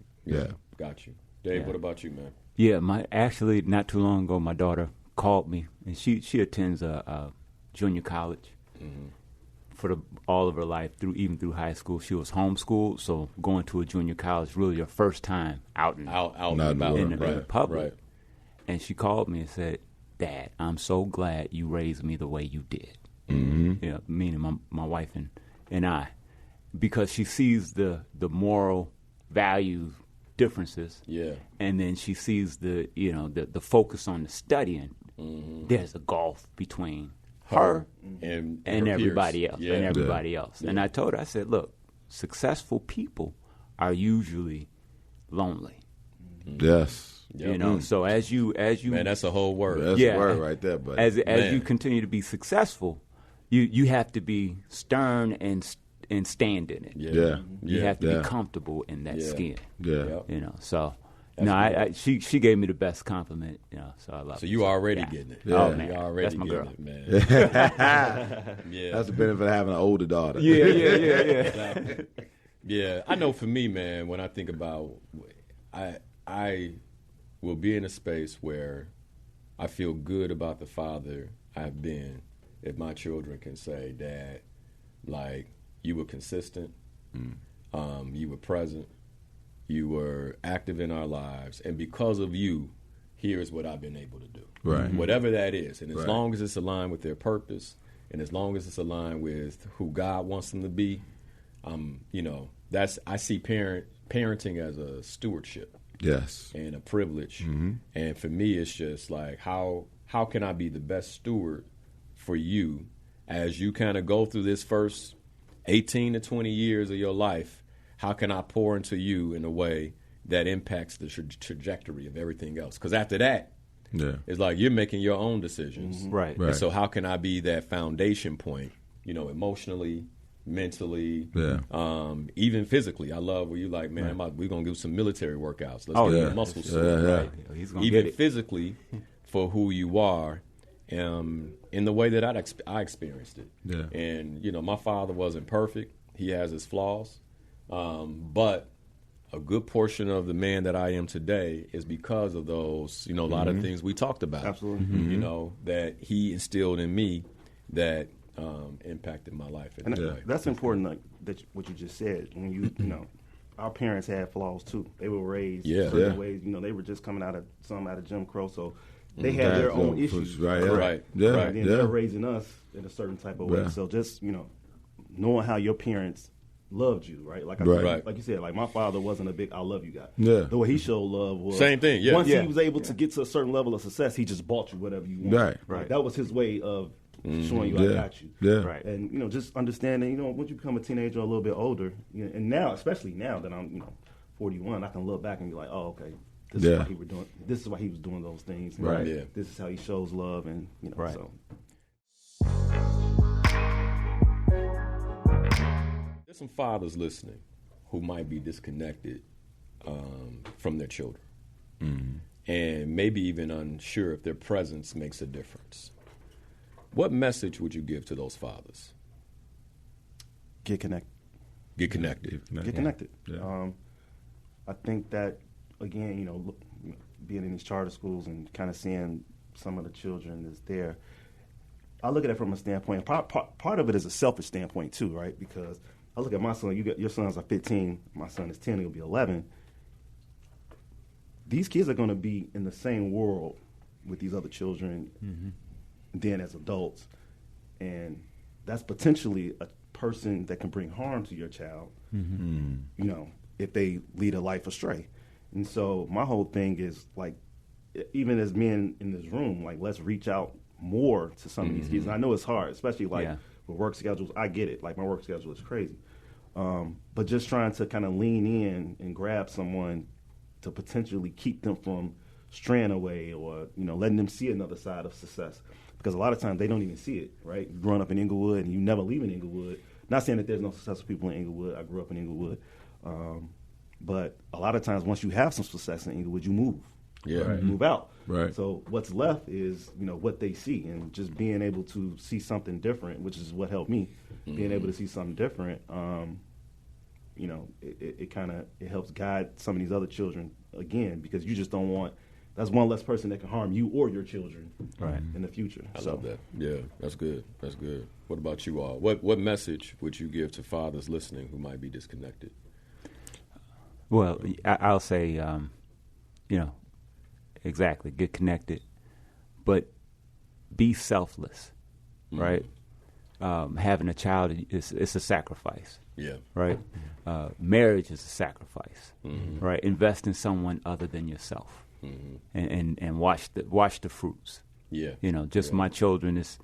Got you. Dave, what about you, man? Yeah, actually, not too long ago, my daughter called me, and she attends a junior college. For all of her life, even through high school, she was homeschooled. So going to a junior college, really her first time out and about in the public. Right. And she called me and said, "Dad, I'm so glad you raised me the way you did." Meaning my wife and I, because she sees the moral value differences. And then she sees the focus on the studying. There's a gulf between her and everybody else, else. And I told her, I said, look, successful people are usually lonely. Yes. So as you man, that's a whole word. That's a word right there. But as you continue to be successful, you have to be stern and stand in it. You have to be comfortable in that skin. So. No, she gave me the best compliment. So I love it. So you already getting it. Oh man, you already that's my getting girl. it, man. That's the benefit of having an older daughter. Yeah. Exactly. Yeah, I know. For me, man, when I think about, I will be in a space where I feel good about the father I've been. If my children can say, "Dad, like you were consistent, you were present." You were active in our lives, and because of you, here's what I've been able to do. Right. Whatever that is. And as long as it's aligned with their purpose, and as long as it's aligned with who God wants them to be, I see parenting as a stewardship. Yes. And a privilege. And for me, it's just like, how can I be the best steward for you as you kind of go through this first 18 to 20 years of your life? How can I pour into you in a way that impacts the trajectory of everything else? Because after that, it's like you're making your own decisions. Right. And so how can I be that foundation point, emotionally, mentally, even physically? I love where you like, man, we're going to do some military workouts. Let's get the muscles right? He's gonna Even get it. physically for who you are in the way that I experienced it. Yeah. And, my father wasn't perfect. He has his flaws. But a good portion of the man that I am today is because of those, a lot of things we talked about. Absolutely. That he instilled in me that impacted my life in that way. That's important, like what you just said. When you our parents had flaws too. They were raised certain ways. They were just coming out of Jim Crow, so they had their own issues. Right. And they're raising us in a certain type of way. So just knowing how your parents loved you, right? Like like you said, like my father wasn't a big "I love you" guy. The way he showed love was same thing. Yeah. Once he was able to get to a certain level of success, he just bought you whatever you want. Right. That was his way of showing you I got you. Yeah. Right. And, you know, just understanding, you know, once you become a teenager or a little bit older, you know, and now, especially now that I'm, you know, 41, I can look back and be like, oh, okay, this is why he was doing those things. And Right. Yeah. This is how he shows love, and, you know, Right. so. There's some fathers listening who might be disconnected from their children, and maybe even unsure if their presence makes a difference. What message would you give to those fathers? Get connected. Get connected. Get connected. Yeah. I think that, again, you know, being in these charter schools and kind of seeing some of the children that's there, I look at it from a standpoint. Part of it is a selfish standpoint too, right? Because I look at my son. Your sons are 15. My son is 10. He'll be 11. These kids are going to be in the same world with these other children, then as adults, and that's potentially a person that can bring harm to your child. You know, if they lead a life astray. And so my whole thing is, like, even as men in this room, like, let's reach out more to some of these kids. And I know it's hard, especially like with work schedules. I get it. Like, my work schedule is crazy. But just trying to kind of lean in and grab someone to potentially keep them from straying away, or, you know, letting them see another side of success. Because a lot of times they don't even see it, right? You're growing up in Inglewood and you never leave in Inglewood. Not saying that there's no successful people in Inglewood. I grew up in Inglewood. But a lot of times once you have some success in Inglewood, you move. Yeah. You move out. Right. So what's left is, you know, what they see, and just being able to see something different, which is what helped me. Being able to see something different, you know, it kind of helps guide some of these other children again, because you just don't want, that's one less person that can harm you or your children in the future. I love that. Yeah, that's good. That's good. What about you all? What message would you give to fathers listening who might be disconnected? Well, I'll say, you know, exactly, get connected, but be selfless, right? Having a child, it's a sacrifice. Yeah. Right? Marriage is a sacrifice, right? Invest in someone other than yourself, and watch the fruits. Yeah. You know, just my children, is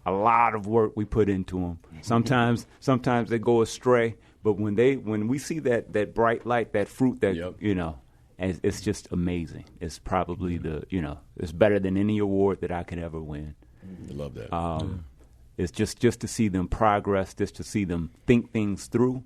a lot of work we put into them. Sometimes they go astray, but when we see that bright light, that fruit, that you know, it's just amazing. It's probably it's better than any award that I could ever win. I love that. It's just to see them progress, just to see them think things through.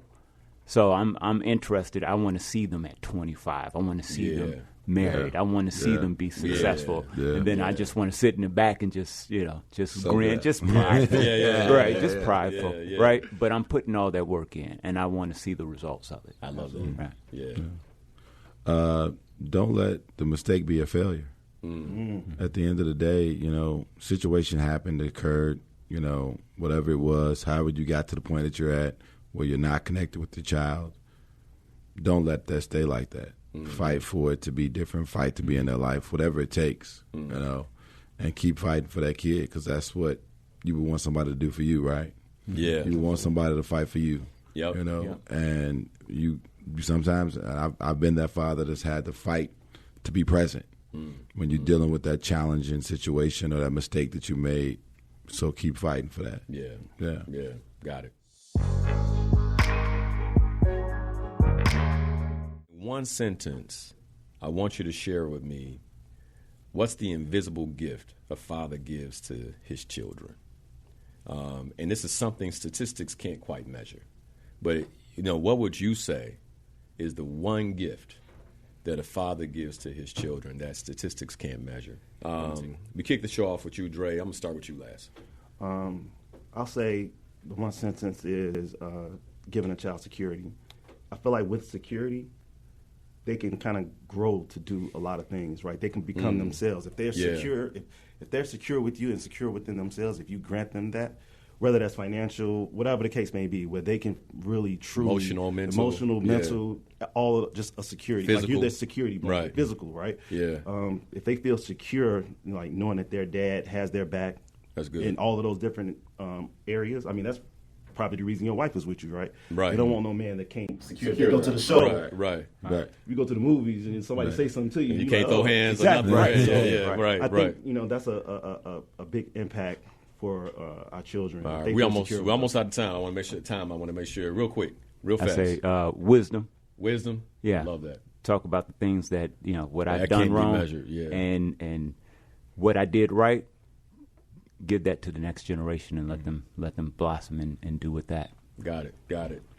So I'm interested. I want to see them at 25. I want to see them married. I want to see them be successful. And then I just want to sit in the back and just grin, just prideful. Right, just prideful. Right? But I'm putting all that work in, and I want to see the results of it. I love that. Right. Yeah. Don't let the mistake be a failure. At the end of the day, you know, situation happened, occurred, you know, whatever it was, however you got to the point that you're at where you're not connected with the child, don't let that stay like that. Fight for it to be different, fight to be in their life, whatever it takes, you know, and keep fighting for that kid, because that's what you would want somebody to do for you, right? Yeah. You want somebody to fight for you, Yep. you know, Yep. and you sometimes, I've been that father that's had to fight to be present when you're dealing with that challenging situation or that mistake that you made. So keep fighting for that. Yeah. Got it. One sentence, I want you to share with me, what's the invisible gift a father gives to his children? And this is something statistics can't quite measure. But, you know, what would you say is the one gift that a father gives to his children that statistics can't measure? We kick the show off with you, Dre. I'm going to start with you last. I'll say the one sentence is giving a child security. I feel like with security, they can kind of grow to do a lot of things, right? They can become themselves. If they're secure, if they're secure with you and secure within themselves, if you grant them that, whether that's financial, whatever the case may be, where they can really truly Emotional, mental, all of just a security. Physical. Like you're their security, Right. Physical, right? Yeah. If they feel secure, like knowing that their dad has their back, That's good. in all of those different areas. I mean, that's probably the reason your wife is with you, right? Right. You don't want no man that can't secure. You go to the show. Right. You go to the movies and somebody say something to you. You can't throw hands or exactly, nothing. right? Yeah, right. I think, you know, that's a big impact for our children. All right, we almost out of time. I want to make sure real quick, real fast. I say wisdom. Wisdom. Yeah, I love that. Talk about the things that what I've that done can't be wrong, measured, yeah. and what I did right. Give that to the next generation and let them blossom and do with that. Got it.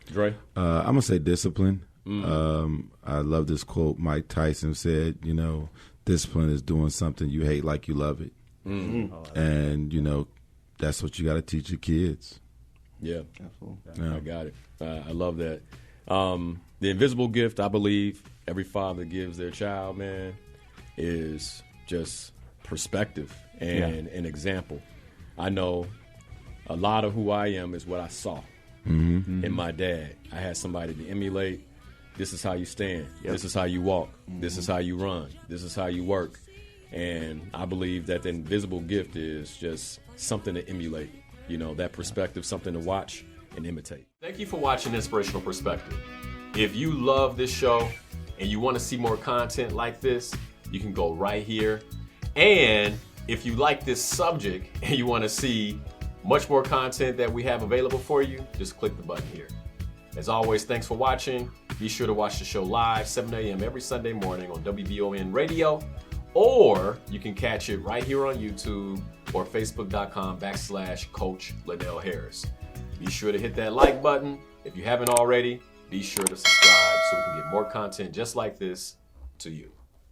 Dre? I'm gonna say discipline. I love this quote Mike Tyson said. Discipline is doing something you hate like you love it, and that's what you got to teach your kids. Yeah, Absolutely. Yeah. I got it. I love that. The invisible gift, I believe, every father gives their child, man, is just perspective and an example. I know a lot of who I am is what I saw in my dad. I had somebody to emulate. This is how you stand. Yep. This is how you walk. This is how you run. This is how you work. And I believe that the invisible gift is just something to emulate. That perspective, something to watch and imitate. Thank you for watching Inspirational Perspective. If you love this show and you want to see more content like this, you can go right here. And if you like this subject and you want to see much more content that we have available for you, just click the button here. As always, thanks for watching. Be sure to watch the show live, 7 a.m. every Sunday morning on WVON Radio, or you can catch it right here on YouTube or Facebook.com/Coach Liddell Harris. Be sure to hit that like button. If you haven't already, be sure to subscribe so we can get more content just like this to you.